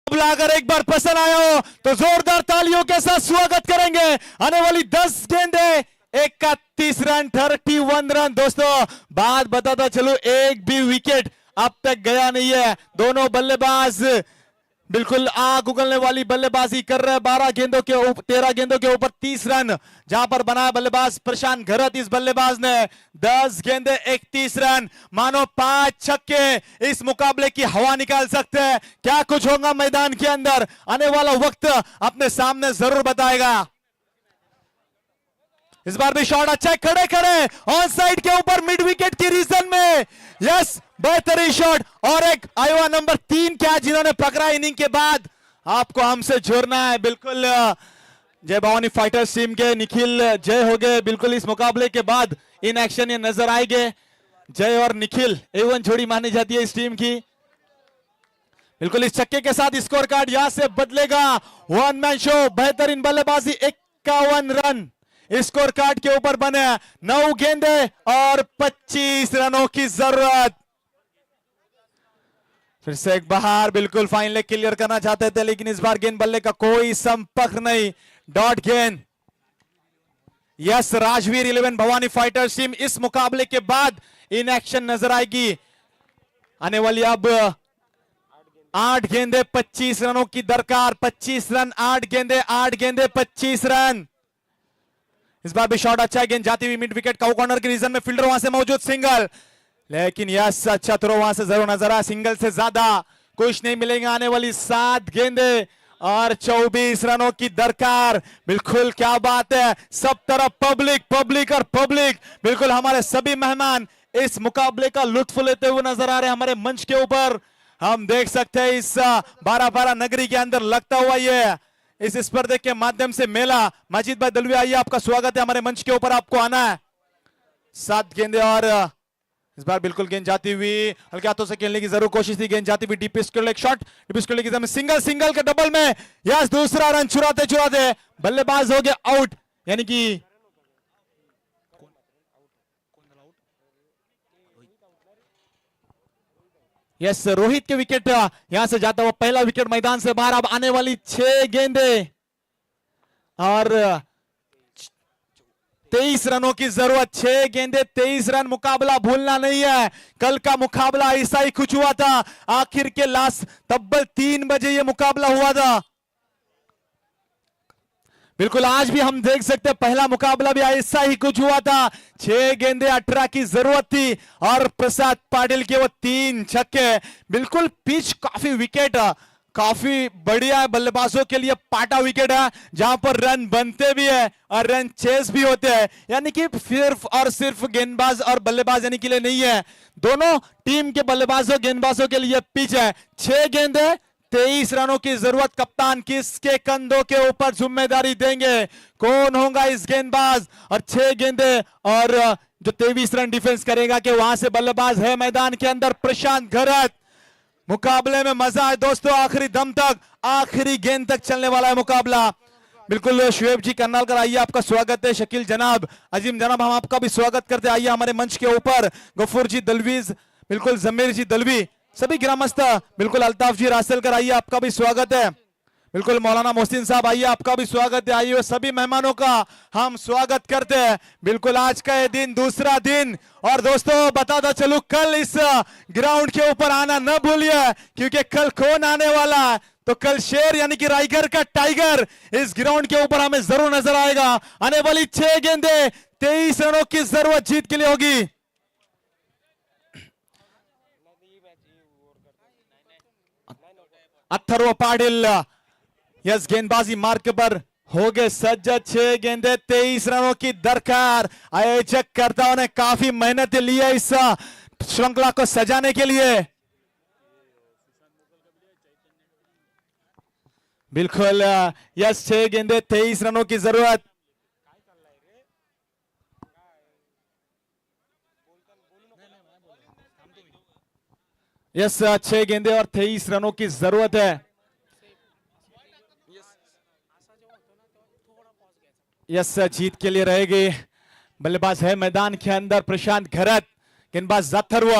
अगर एक बार पसंद आया हो तो जोरदार तालियों के साथ स्वागत करेंगे। आने वाली 10 गेंदें, 31 रन, 31 रन। दोस्तों बात बताता चलो, एक भी विकेट अब तक गया नहीं है। दोनों बल्लेबाज बिल्कुल आग उगलने वाली बल्लेबाजी कर रहे हैं। 13 गेंदों के ऊपर 30 रन जहां पर बनाया बल्लेबाज प्रशांत घरत। इस बल्लेबाज ने 10 गेंदे 31 रन, मानो 5 छक्के इस मुकाबले की हवा निकाल सकते हैं। क्या कुछ होगा मैदान के अंदर, आने वाला वक्त अपने सामने जरूर बताएगा। इस बार भी शॉट अच्छा है, खड़े खड़े ऑन साइड के ऊपर मिड विकेट की रीजन में, यस, बेहतरीन शॉट। और एक आयोवा नंबर 3 क्या जिन्होंने पकड़ा इनिंग के बाद। आपको हमसे जोड़ना है। बिल्कुल जय भवानी फाइटर्स टीम के निखिल जय हो गए। बिल्कुल इस मुकाबले के बाद इन एक्शन ये नजर आएंगे। जय और निखिल A1 जोड़ी मानी जाती है इस टीम की। बिल्कुल इस छक्के के साथ स्कोर कार्ड यहां से बदलेगा। 1 मैन शो, बेहतरीन बल्लेबाजी, 51 रन स्कोर कार्ड के ऊपर बने। 9 गेंदे और 25 रनों की जरूरत। फिर से एक बाहर, बिल्कुल फाइन लेग क्लियर करना चाहते थे लेकिन इस बार गेंद बल्ले का कोई संपर्क नहीं। डॉट गेंद। Yes, Rajveer 11 Bhavani fighters team इस मुकाबले के बाद इन एक्शन नजर आएगी। आने वाली अब 8 गेंदे 25 रनों की दरकार। 25 रन, 8 गेंदे 25 रन। इस बार भी शॉट अच्छा है, गेंद जाती हुई मिड विकेट का कॉर्नर के रीजन में, फील्डर वहां से मौजूद, सिंगल। लेकिन यस, अच्छा थ्रो वहां से जरूर नजर आया। सिंगल से ज्यादा कुछ नहीं मिलेगा। आने वाली 7 गेंदे और 24 रनों की दरकार। बिल्कुल क्या बात है, सब तरफ पब्लिक और पब्लिक। बिल्कुल हमारे सभी मेहमान इस मुकाबले का लुत्फ लेते हुए नजर आ रहे हैं हमारे मंच के ऊपर। हम देख सकते हैं इस 12 नगरी के अंदर लगता हुआ ये इस स्पर्धा के माध्यम से मेला। मजीद भाई दलवी आइए, आपका स्वागत है हमारे मंच के ऊपर, आपको आना है। 7 गेंदे और इस बार बिल्कुल गेंद जाती हुई, हल्के हाथों से खेलने की जरूर कोशिश थी। गेंद जाती हुई deep square leg shot, deep square leg की सिंगल के डबल में, यस, दूसरा रन चुराते बल्लेबाज हो गया आउट। यानी कि यस, रोहित के विकेट यहां से जाता हुआ पहला विकेट मैदान से बाहर। अब आने वाली 6 गेंदे और 23 रनों की जरूरत। 6 गेंदे 23 रन, मुकाबला भूलना नहीं है। कल का मुकाबला ऐसा ही कुछ हुआ था। आखिर के लास्ट तब्बल 3 बजे ये मुकाबला हुआ था। बिल्कुल आज भी हम देख सकते हैं पहला मुकाबला भी ऐसा ही कुछ हुआ था। 6 गेंदे 18 की जरूरत थी और प्रसाद पाटिल के वो 3 छक्के। बिल्कुल पिच काफी विकेट काफी बढ़िया है, बल्लेबाजों के लिए पाटा विकेट है जहां पर रन बनते भी है और रन चेस भी होते हैं। यानी कि सिर्फ और सिर्फ गेंदबाज और बल्लेबाज यानी के लिए नहीं है, दोनों टीम के बल्लेबाजों गेंदबाजों के लिए पिच है। 6 गेंदे 23 रनों की जरूरत। कप्तान किसके कंधों के ऊपर जिम्मेदारी देंगे, कौन होगा इस गेंदबाज। और 6 गेंदे और जो 23 रन डिफेंस करेगा कि वहां से बल्लेबाज है मैदान के अंदर प्रशांत घरत। मुकाबले में मजा है दोस्तों, आखिरी दम तक, आखिरी गेंद तक चलने वाला है मुकाबला। बिल्कुल शुएब जी करनालकर आइए, आपका स्वागत है। शकील जनाब, अजीम जनाब, हम आपका भी स्वागत करते हैं। आइए हमारे मंच के ऊपर। गफूर जी दलवीज, बिल्कुल जमीर जी दलवी, सभी ग्रामस्थ, बिल्कुल अल्ताफ जी रासलकर आइए, आपका भी स्वागत है। बिल्कुल मौलाना मोहसिन साहब आइए, आपका भी स्वागत है। आइए सभी मेहमानों का हम स्वागत करते हैं। बिल्कुल आज का ये दिन दूसरा दिन। और दोस्तों बताता चलूं, कल इस ग्राउंड के ऊपर आना न भूलिए क्योंकि कल कौन आने वाला है, तो कल शेर यानी कि रायगढ़ का टाइगर इस ग्राउंड के ऊपर हमें जरूर नजर आएगा। आने वाली 6 गेंदे 23 रनों की जरूरत जीत के लिए होगी। अथर्व पाटिल यस गेंदबाजी मार्ग पर हो गए सज्जद। 6 गेंदे 23 रनों की दरकार। आयोजक कर्ताओं ने काफी मेहनत ली है इस श्रृंखला को सजाने के लिए। बिल्कुल यस 6 गेंदे 23 रनों की जरूरत। यस 6 गेंदे और 23 रनों की जरूरत है। यस जीत के लिए रहेगी। बल्लेबाज है मैदान के अंदर प्रशांत घरत, गेंदबाज अथर्व।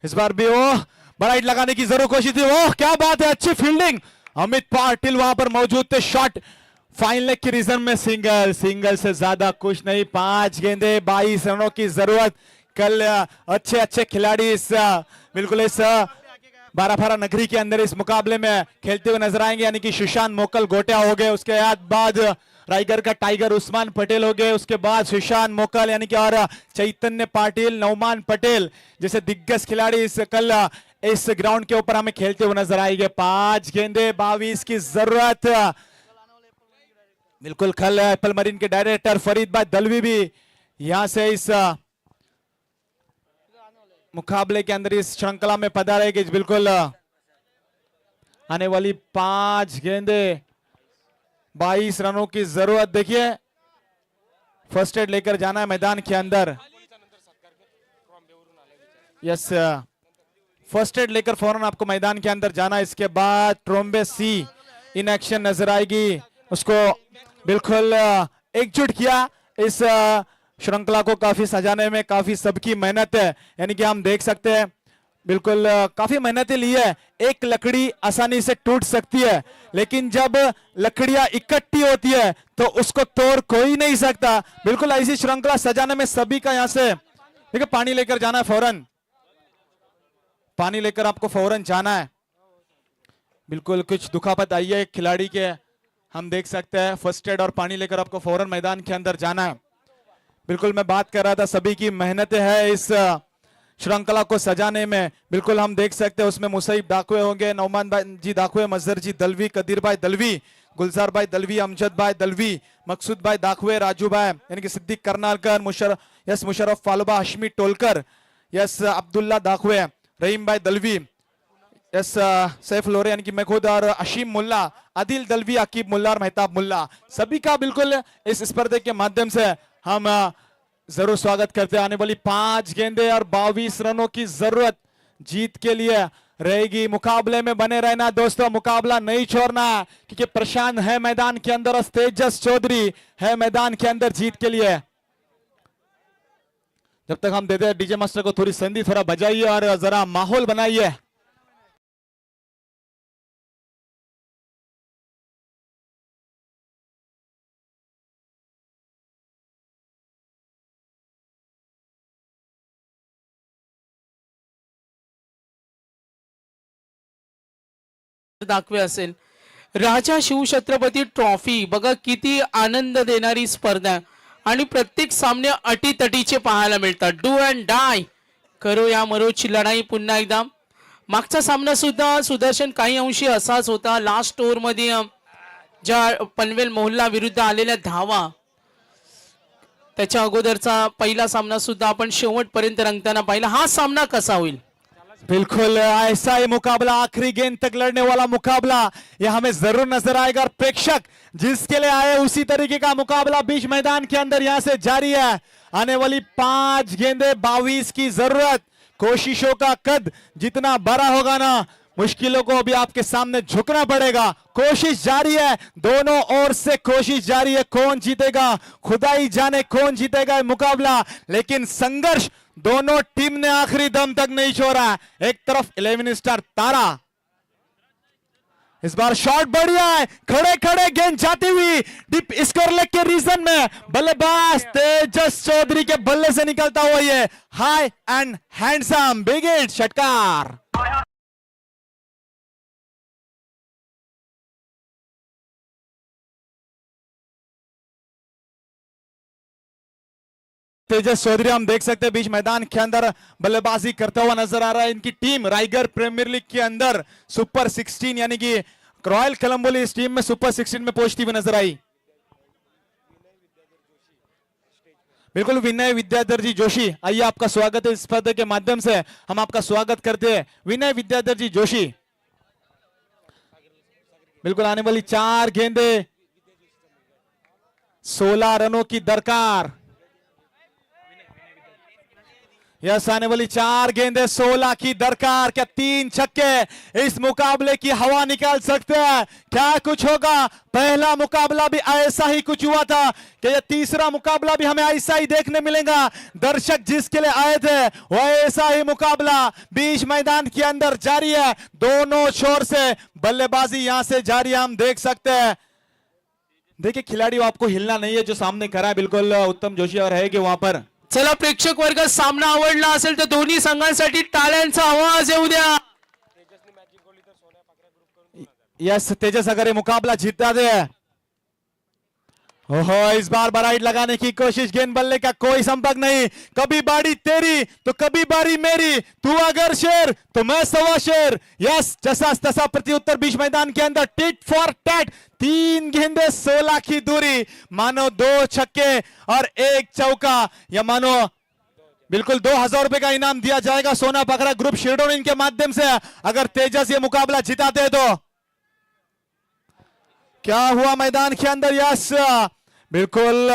इस बार भी वो बड़ा हिट लगाने की जरूर कोशिश थी। ओह क्या बात है, अच्छी फील्डिंग। अमित पाटिल वहां पर मौजूद थे। शॉट फाइन लेग की रीजन में सिंगल से ज्यादा कुछ नहीं। 5 गेंदे 22 रनों की जरूरत। कल अच्छे अच्छे खिलाड़ी इस बिल्कुल इस 12 नगरी के अंदर इस मुकाबले में खेलते हुए नजर आएंगे, यानी कि सुशांत मोकल गोटिया हो गए, उसके बाद रायगढ़ का टाइगर उस्मान पटेल हो गए, उसके बाद सुशांत मोकल यानी कि और चैतन्य पाटिल, नौमान पटेल जैसे दिग्गज खिलाड़ी इस कल इस ग्राउंड के ऊपर हमें खेलते हुए नजर आएंगे। 5 गेंदे 22 की जरूरत। बिल्कुल कल एप्पल मरीन के डायरेक्टर फरीद भाई दलवी भी यहां से इस मुकाबले के अंदर इस श्रृंखला में पधारेगी। बिल्कुल आने वाली 5 गेंदे 22 रनों की जरूरत। देखिए फर्स्ट एड लेकर जाना है मैदान के अंदर। यस फर्स्ट एड लेकर फौरन आपको मैदान के अंदर जाना है। इसके बाद ट्रोम्बे सी इन एक्शन नजर आएगी। उसको बिल्कुल एकजुट किया इस श्रृंखला को काफी सजाने में, काफी सबकी मेहनत है, यानी कि हम देख सकते हैं बिल्कुल काफी मेहनतें ली है। एक लकड़ी आसानी से टूट सकती है, लेकिन जब लकड़ियां इकट्ठी होती है तो उसको तोड़ कोई नहीं सकता। बिल्कुल ऐसी श्रृंखला सजाने में सभी का यहां से देखिए पानी लेकर जाना है फौरन, पानी लेकर आपको फौरन जाना है। बिल्कुल कुछ दुखापत आई है खिलाड़ी के, हम देख सकते हैं। फर्स्ट एड और पानी लेकर आपको फौरन मैदान के अंदर जाना है। बिल्कुल मैं बात कर रहा था सभी की मेहनतें है इस श्रृंखला को सजाने में। बिल्कुल हम देख सकते हैं उसमें मुसैब दाखवे होंगे, नौमान भाई जी दाखवे, मजहर जी दलवी, कदीर भाई दलवी, गुलजार भाई दलवी, अमजद भाई दलवी, मकसूद भाई दाखवे, राजू भाई यानी कि सिद्दीक करनालकर, मुशर्रफ फालुबा, हशमी टोलकर, यस अब्दुल्ला दाखवे, रहीम भाई दलवी, यस सैफ लोरे यानी कि मैं खुद, और अशीम मुल्ला, आदिल दलवी, अकीब मुल्ला और मेहताब मुल्ला, सभी का बिल्कुल इस स्पर्धे के माध्यम से हम जरूर स्वागत करते हैं। आने वाली 5 गेंदे और 22 रनों की जरूरत जीत के लिए रहेगी। मुकाबले में बने रहना दोस्तों, मुकाबला नहीं छोड़ना, क्योंकि प्रशांत है मैदान के अंदर और तेजस चौधरी है मैदान के अंदर जीत के लिए। जब तक हम देते हैं डीजे मास्टर को थोड़ी संधि, थोड़ा बजाइए और जरा माहौल बनाइए। दाखवे असेल राजा शिवछत्रपती ट्रॉफी, बघा किती आनंद देणारी स्पर्धा आहे आणि प्रत्येक सामने अटीतटीचे पाहायला मिळतात। डू अँड डाय, करो या मरोची लढाई पुन्हा एकदा। मागचा सामना सुद्धा सुदर्शन काही अंशी असाच होता। लास्ट ओव्हर मध्ये ज्या पनवेल मोहल्ला विरुद्ध आलेल्या धावा, त्याच्या अगोदरचा पहिला सामना सुद्धा आपण शेवटपर्यंत रंगताना पाहिला। हा सामना कसा होईल? बिल्कुल ऐसा ही मुकाबला, आखिरी गेंद तक लड़ने वाला मुकाबला, ये हमें जरूर नजर आएगा। और प्रेक्षक जिसके लिए आए उसी तरीके का मुकाबला बीच मैदान के अंदर यहां से जारी है। आने वाली 5 गेंदे 22 की जरूरत। कोशिशों का कद जितना बड़ा होगा ना, मुश्किलों को भी आपके सामने झुकना पड़ेगा। कोशिश जारी है, दोनों ओर से कोशिश जारी है। कौन जीतेगा खुदा ही जाने, कौन जीतेगा ये मुकाबला, लेकिन संघर्ष दोनों टीम ने आखिरी दम तक नहीं छोड़ा। एक तरफ 11 स्टार तारा, इस बार शॉट बढ़िया है, खड़े खड़े गेंद जाती हुई डीप स्कोर लेग के रीजन में बल्लेबाज तेजस चौधरी के बल्ले से निकलता हुआ ये हाई एंड हैंडसम बिग हिट षटकार। तेजस चौधरी हम देख सकते हैं बीच मैदान के अंदर बल्लेबाजी करता हुआ नजर आ रहा है। इनकी टीम राइगर प्रीमियर लीग के अंदर सुपर 16 यानी कि रॉयल कोलंबो इस टीम में सुपर 16 में पहुंचती हुई नजर आई। बिल्कुल विनय विद्याधर जी जोशी, आइए आपका स्वागत है इस स्पर्धा के माध्यम से हम आपका स्वागत करते हैं। विनय विद्याधर जी जोशी, बिल्कुल आने वाली 4 गेंदे 16 रनों की दरकार। यस, आने वाली 4 गेंदे 16 की दरकार। क्या 3 छक्के इस मुकाबले की हवा निकाल सकते हैं? क्या कुछ होगा? पहला मुकाबला भी ऐसा ही कुछ हुआ था कि यह तीसरा मुकाबला भी हमें ऐसा ही देखने मिलेगा। दर्शक जिसके लिए आए थे वह ऐसा ही मुकाबला बीच मैदान के अंदर जारी है। दोनों छोर से बल्लेबाजी यहां से जारी है, हम देख सकते हैं। देखिए खिलाड़ी आपको हिलना नहीं है, जो सामने खड़ा है बिल्कुल उत्तम जोशी और है कि वहां पर। चला प्रेक्षक वर्ग, सामना आवडला असेल तर दोन्ही संघांसाठी टाळ्यांचा आवाज येऊ द्या. यस, तेजस अगर ये मुकाबला जीता दे, ओहो इस बार बराइट लगाने की कोशिश, गेंद बल्ले का कोई संपर्क नहीं। कभी बारी तेरी तो कभी बारी मेरी, तू अगर शेर तो मैं सवा शेर। यस, जैसा तैसा प्रत्युत्तर बीच मैदान के अंदर टिट फॉर टैट। 3 गेंदे 16 की दूरी, मानो 2 छक्के और 1 चौका, या मानो बिल्कुल 2000 रुपए का इनाम दिया जाएगा सोना पकड़ा ग्रुप शिरडोन इनके माध्यम से अगर तेजस ये मुकाबला जिताते हैं तो। क्या हुआ मैदान के अंदर? यस बिल्कुल,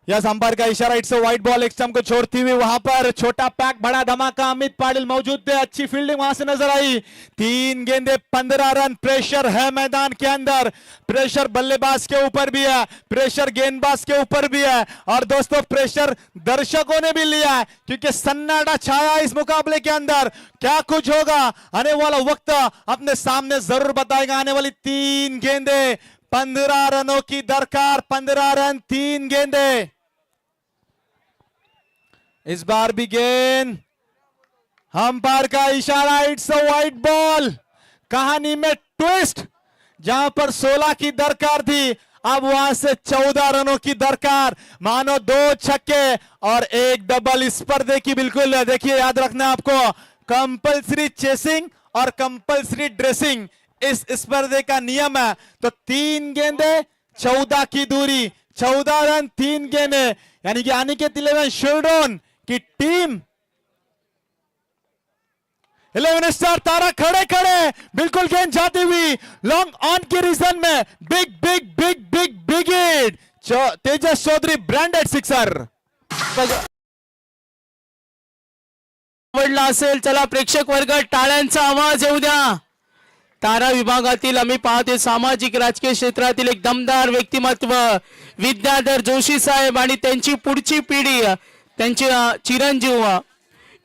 यस अंपायर का इशारा, इट्स व्हाइट बॉल। एक स्टंप को छोड़ती हुई वहां पर छोटा पैक बड़ा धमाका, अमित पाटिल मौजूद थे। अच्छी फील्डिंग वहां से नजर आई। 3 गेंदे 15 रन। प्रेशर है मैदान के अंदर, प्रेशर बल्लेबाज के ऊपर भी है, प्रेशर गेंदबाज के ऊपर भी है, और दोस्तों प्रेशर दर्शकों ने भी लिया है क्योंकि सन्नाटा छाया इस मुकाबले के अंदर। क्या कुछ होगा? आने वाला वक्त अपने सामने जरूर बताएगा। आने वाली 3 गेंदे 15 रनों की दरकार, 15 रन 3 गेंदे। इस बार भी गेंद, अंपायर का इशारा, इट्स अ व्हाइट बॉल। कहानी में ट्विस्ट, जहां पर 16 की दरकार थी अब वहां से 14 रनों की दरकार। मानो 2 छक्के और 1 डबल इस स्पर्धे की। बिल्कुल देखिए, याद रखना आपको, कंपल्सरी चेसिंग और कंपल्सरी ड्रेसिंग इस स्पर्धे का नियम है। तो 3 गेंदे 14 की दूरी, 14 रन 3 गेंदे, यानी कि अनिकेत 11 शिरडोन की टीम 11 स्टार तारा खड़े खड़े, बिल्कुल गेंद जाती हुई लॉन्ग ऑन की रीजन में big big big big big hit. Tejas Chaudhary branded sixer. आवडला असेल, चला प्रेक्षक वर्ग टाळ्यांचा आवाज येऊ द्या. तारा विभागातील आम्ही पाहते सामाजिक राजकीय क्षेत्रातील एक दमदार व्यक्तिमत्व विद्याधर जोशी साहेब आणि त्यांची पुढची पिढी, त्यांचे चिरंजीव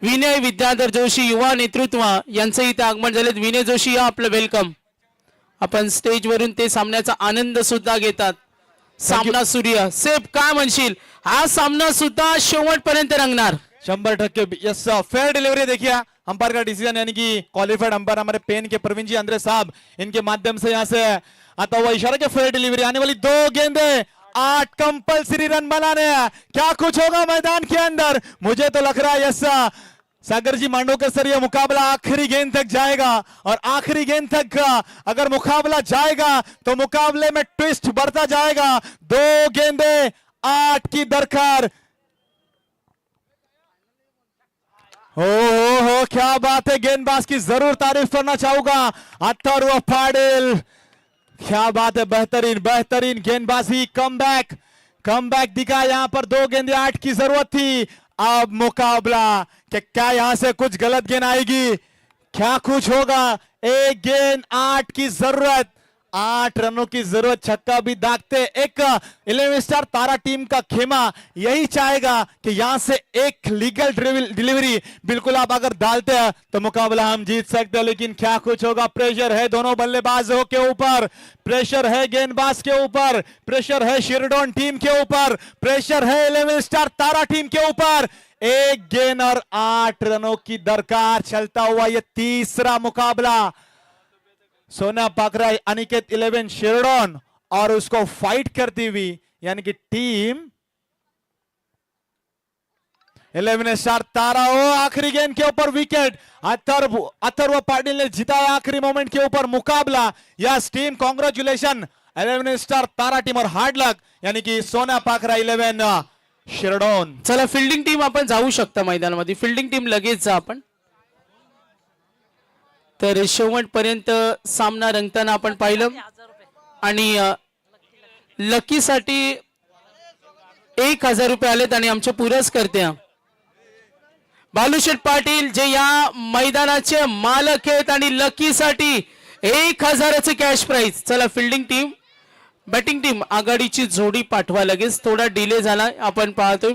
विनय विद्याधर जोशी युवा नेतृत्व यांचं इथे आगमन झाले. विनय जोशी या, आपलं वेलकम. आपण स्टेजवरून ते सामन्याचा आनंद सुद्धा घेतात. सामना सूर्य सेफ, काय म्हणशील? हा सामना सुद्धा शेवटपर्यंत रंगणार. 100%। यस, फेयर डिलीवरी देखिए अंपायर का डिसीजन, यानी कि क्वालिफाइड अंपायर हमारे पेन के प्रवीण जी अंद्रे साहब, इनके माध्यम से यहां से आता हुआ इशारा के फेयर डिलीवरी। आने वाली 2 गेंदे 8 कंपल्सरी रन बनाने हैं। क्या कुछ होगा मैदान के अंदर? मुझे तो लग रहा है यस सागर जी मांडोकर सर, यह मुकाबला आखिरी गेंद तक जाएगा, और आखिरी गेंद तक अगर मुकाबला जाएगा तो मुकाबले में ट्विस्ट बढ़ता जाएगा। 2 गेंदे 8 की दरकार। हो क्या बात है, गेंदबाज की जरूर तारीफ करना चाहूंगा अथर्व पाटिल। क्या बात है, बेहतरीन बेहतरीन गेंदबाजी, कमबैक दिखा। यहां पर 2 गेंदे 8 की जरूरत थी। अब मुकाबला कि क्या यहां से कुछ गलत गेंद आएगी? क्या कुछ होगा? 1 गेंद 8 की जरूरत, 8 रनों की जरूरत। छक्का भी दागते एक 11 स्टार तारा टीम का खेमा यही चाहेगा कि यहां से एक लीगल डिलीवरी बिल्कुल आप अगर डालते हैं तो मुकाबला हम जीत सकते हैं। लेकिन क्या कुछ होगा? प्रेशर है दोनों बल्लेबाजों के ऊपर, प्रेशर है गेंदबाज के ऊपर, प्रेशर है शिरडोन टीम के ऊपर, प्रेशर है 11 स्टार तारा टीम के ऊपर। 1 गेंद और 8 रनों की दरकार। चलता हुआ यह तीसरा मुकाबला, सोना पाकरा अनिकेत 11 शिरडोन और उसको फाइट करती हुई, यानी कि टीम 11 स्टार तारा हो आखिरी गेंद के ऊपर विकेट। अथर्व पाटिल ने जिताया आखिरी मोमेंट के ऊपर मुकाबला। यस टीम कॉन्ग्रेचुलेशन 11 स्टार तारा टीम और हार्ड लक यानी कि सोना पाखरा 11 शिरडोन। चला फिल्डिंग टीम आपण जाऊ शकता मैदानामध्ये, फिल्डिंग टीम लगेच जा आपण। तर शेवटपर्यंत सामना रंगताना आपण पाहिलं आणि लकीसाठी 1000 रुपये आलेत आणि आमचे पुरस्कर्ते बालूशेठ पाटील जे या मैदानाचे मालक आहेत आणि लकीसाठी 1000चे कॅश प्राइज। चला फिल्डिंग टीम बॅटिंग टीम आघाडीची जोडी पाठवा लगेच, थोडा डिले झाला आपण पाहतोय,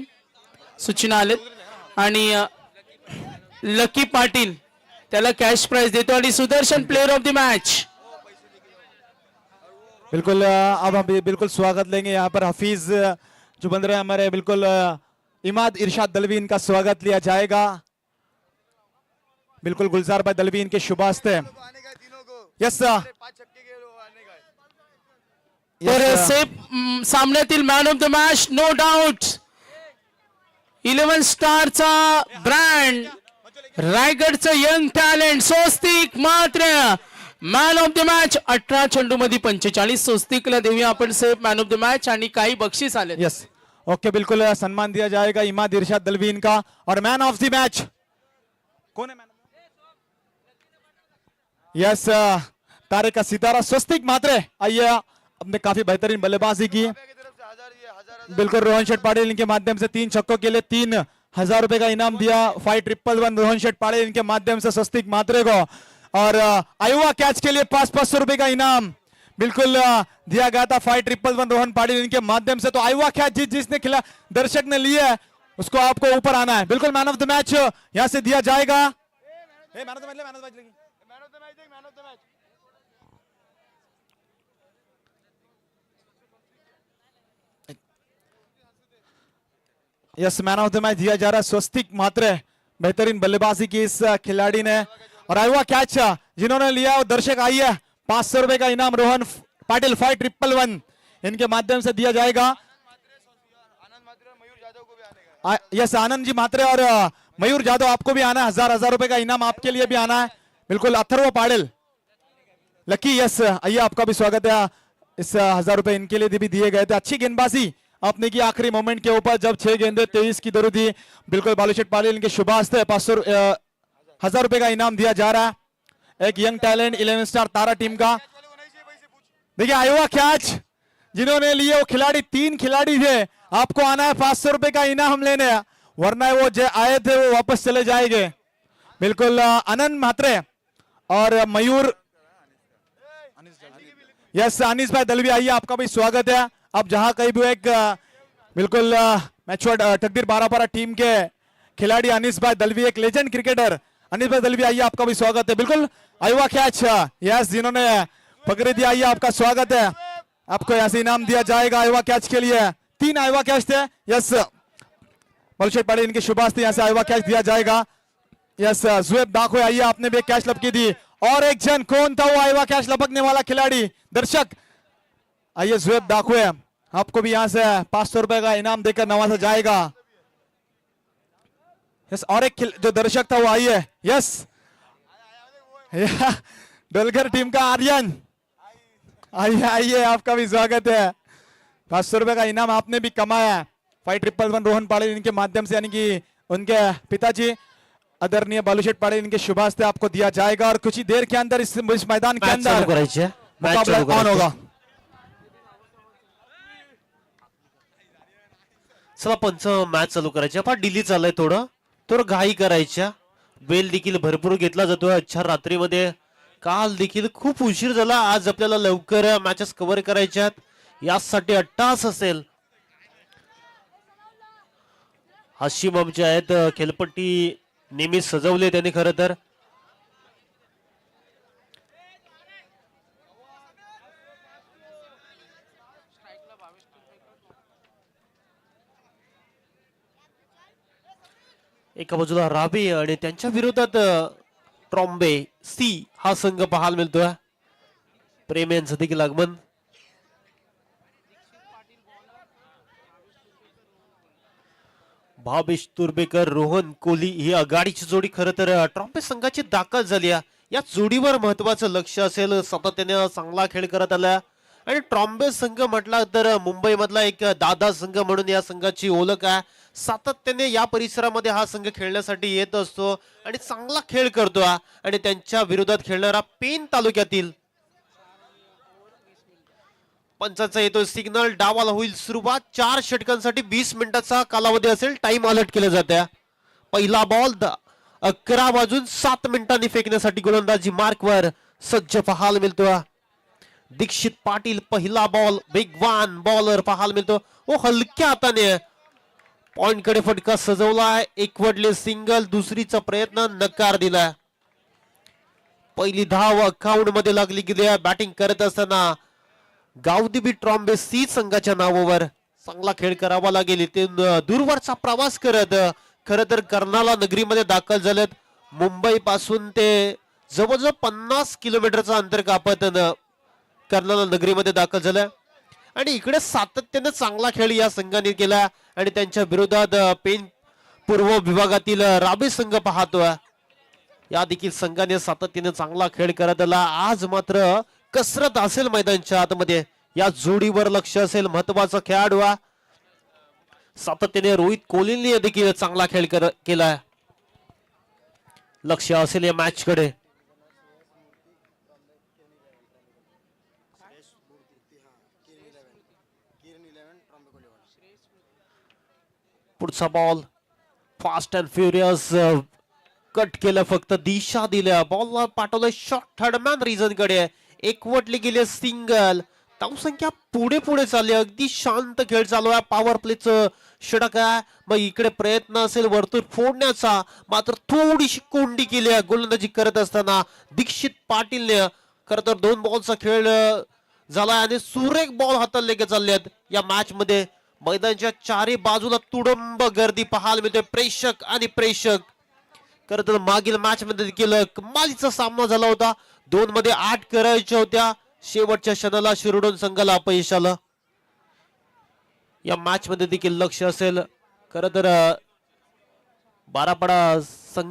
सूचना आलेत आणि लकी पाटील त्याला कॅश प्राइज देतो आणि Sudarshan player of the match. बिल्कुल अब हम बिल्कुल स्वागत लेंगे यहाँ पर हफीज जो बन रहे हैं हमारे, बिल्कुल इमाद इरशाद दलवी इनका स्वागत लिया जाएगा। बिल्कुल गुलजार भाई दलवी इनके शुभास्ते। यस तर सामन्यातील man of the match no doubt 11 स्टारचा ब्रँड रायगडचं यंग टॅलेंट स्वस्तिक मात्र मॅन ऑफ द मैच 18 चेंडू मध्ये 45। स्वस्तिकला देऊया आपण safe man of the match आणि काही बक्षीस आले। यस ओके बिल्कुल सम्मान दिया जाएगा इमाद इरशाद दलवी इनका। और मैन ऑफ द मैच कौन है? यस तारे का सितारा स्वस्तिक मात्रे। आइए अपने काफी बेहतरीन बल्लेबाजी की। बिल्कुल रोहन शेठ पाटिल इनके माध्यम से 3 छक्कों के लिए 3000 रुपए का इनाम दिया। 5-1-1 रोहन शेठ पाटिल इनके माध्यम से स्वस्तिक मात्रे को। और आयुवा कैच के लिए 500 रुपए का इनाम बिल्कुल दिया गया था 5-1-1 रोहन पाटिल इनके माध्यम से। तो आयुवा कैच जिसने खिला दर्शक ने लिया है उसको आपको ऊपर आना है। बिल्कुल मैन ऑफ द मैच यहां से दिया जाएगा। Yes man of the match दिया जा रहा है स्वस्तिक मात्रे। बेहतरीन बल्लेबाजी की इस खिलाड़ी ने। और आयुवा कैच जिन्होंने लिया वो दर्शक आइए 500 रुपए का इनाम रोहन पाटिल 5-1-1 इनके माध्यम से दिया जाएगा। यस आनंद जी मात्रे और मयूर जादव आपको भी आना है। 1000 रुपए का इनाम आपके लिए भी आना है। बिल्कुल अथर्व पाटिल लकी यस आइए आपका भी स्वागत है। इस 1000 रुपए इनके लिए भी दिए गए थे। अच्छी गेंदबाजी आपने की आखिरी मोमेंट के ऊपर जब 6 गेंदे 23 की दौड़ दी। बिल्कुल बालूशेठ पाटिल इनके शुभास्ते 1000 रुपए का इनाम दिया जा रहा है। एक यंग टैलेंट 11 स्टार तारा टीम का। देखिए आयुवा कैच जिन्होंने लिए वो खिलाड़ी 3 खिलाड़ी थे। आपको आना है 500 रुपए का इनाम लेने, वरना वो जो आए थे वो वापस चले जाएंगे। बिल्कुल आनंद म्हात्रे और मयूर यस अनीस भाई दलवी आइए आपका भी स्वागत है। अब जहां कहीं भी एक बिल्कुल मैचवर्ड तकदीर 12 टीम के खिलाड़ी अनीस भाई दलवी एक लेजेंड क्रिकेटर अनीस भाई दलवी आइए आपका भी स्वागत है। बिल्कुल आयुवा कैच यस जिन्होंने पकड़ी थी आइए आपका स्वागत है। आपको यहाँ से इनाम दिया जाएगा आयुवा कैच के लिए। 3 आयुवा कैच थे। यस बालूशेठ पाटिल इनके शुभास्ते यहाँ से आयुवा कैच दिया जाएगा। यस जुएब दाखो आइए आपने भी एक कैच लपकी थी। और एक जन कौन था वो आयुवा कैच लपकने वाला खिलाड़ी दर्शक आइए जुएब दाखो है आपको भी यहाँ से 500 रुपए का इनाम देकर नवाजा जाएगा। यस और एक जो दर्शक था वो आइए। यस डलगर टीम का आर्यन आइए आइए आपका भी स्वागत है। 500 रुपए का इनाम आपने भी कमाया। 5-1-1 रोहन पाटिल इनके माध्यम से यानी कि उनके पिताजी आदरणीय बालूशेठ पाटिल इनके शुभास्ते आपको दिया जाएगा। और कुछ ही देर के अंदर इस मैदान के अंदर मुकाबला ऑन होगा। चला पंच मॅच चालू करायची। आपण डिली चाललंय थोडं घाई करायच्या। वेल देखील भरपूर घेतला जातोय आजच्या रात्रीमध्ये। काल देखील खूप उशीर झाला। आज आपल्याला लवकर मॅचेस कव्हर करायच्यात यासाठी अट्टास असेल। हाशिम आमचे आहेत खेळपट्टी नेहमी सजवले त्यांनी खरं तर। एका बाजूला राबे आणि त्यांच्या विरोधात ट्रॉम्बे सी हा संघ पाहायला मिळतोय। प्रेम यांचं देखील आगमन। भावेश तुर्बेकर रोहन कोहली ही आघाडीची जोडी खरं तर ट्रॉम्बे संघाची दाखल झाली आहे. या जोडीवर महत्वाचं लक्ष असेल. सातत्याने चांगला खेळ करत आला आणि ट्रॉम्बे संघ म्हटला तर मुंबई मधला एक दादा संघ म्हणून या संघाची ओळख आहे. सातत्याने या परिसरामध्ये हा संघ खेळण्यासाठी येत असतो आणि चांगला खेळ करतो आणि त्यांच्या विरोधात खेळणारा पेन तालुक्यातील पंचाचा येतो सिग्नल. डावाला होईल सुरुवात. 4 षटकांसाठी 20 मिनिटाचा कालावधी असेल. टाइम अलर्ट केलं जाते. पहिला बॉल 11 वाजून 7 मिनिटांनी फेकण्यासाठी गोलंदाजी मार्कवर सज्ज पाहायला मिळतो. दीक्षित पाटील पहिला बॉल वेगवान बॉलर पाहायला मिळतो. हलक्या हाताने पॉइंट कडे फटका सजवलाय. एकवटले सिंगल. दुसरीचा प्रयत्न नकार दिला. पहिली धाव अकाउंट मध्ये लागली गेली. बॅटिंग करत असताना गावदेवी ट्रॉम्बे सी संघाच्या नावावर चांगला खेळ करावा लागेल. ते दूरवरचा प्रवास करत खरं तर कर्नाला नगरीमध्ये दाखल झालेत. मुंबई पासून ते जवळजवळ 50 किलोमीटरचा अंतर कापत कर्नाला नगरीमध्ये दाखल झालं आणि इकडे सातत्याने चांगला खेळ या संघाने केला आणि त्यांच्या विरोधात पेन पूर्व विभागातील राबे संघ पाहतो. या देखील संघाने सातत्याने चांगला खेळ करत आला. आज मात्र कसरत असेल मैदानच्या आतमध्ये. या जोडीवर लक्ष असेल. महत्वाचा खेळाडू सातत्याने रोहित कोहलीने देखील चांगला खेळ केला. लक्ष असेल या मॅच कडे. पुढचा ball fast and furious cut केलं. फक्त दिशा दिल्या. बॉलला पाठवलं शॉर्ट थर्डमॅन रिझन कडे. एकवटली गेली सिंगल. धावसंख्या पुढे पुढे चालली. अगदी शांत खेळ चालू आहे. पॉवर प्लेचं षटक आहे. मग इकडे प्रयत्न असेल वर्तुळ फोडण्याचा. मात्र थोडीशी कोंडी केली आहे गोलंदाजी करत असताना दीक्षित पाटीलने. खरं तर 2 बॉलचा खेळ झाला आणि सुरेख बॉल हाताला लेके चाललेत या मॅच मध्ये. मैदानाच्या चारी बाजूला तुडंब गर्दी पाहायला मिळते. प्रेक्षक आणि प्रेक्षक. खरं तर मागील मॅच मध्ये देखील कमालीचा सामना झाला होता. 2 मध्ये 8 करायच्या होत्या. शेवटच्या क्षणाला शिरोडोन संघाला अपयश आलं. या मॅच मध्ये देखील लक्ष असेल. खरं तर 12 संघ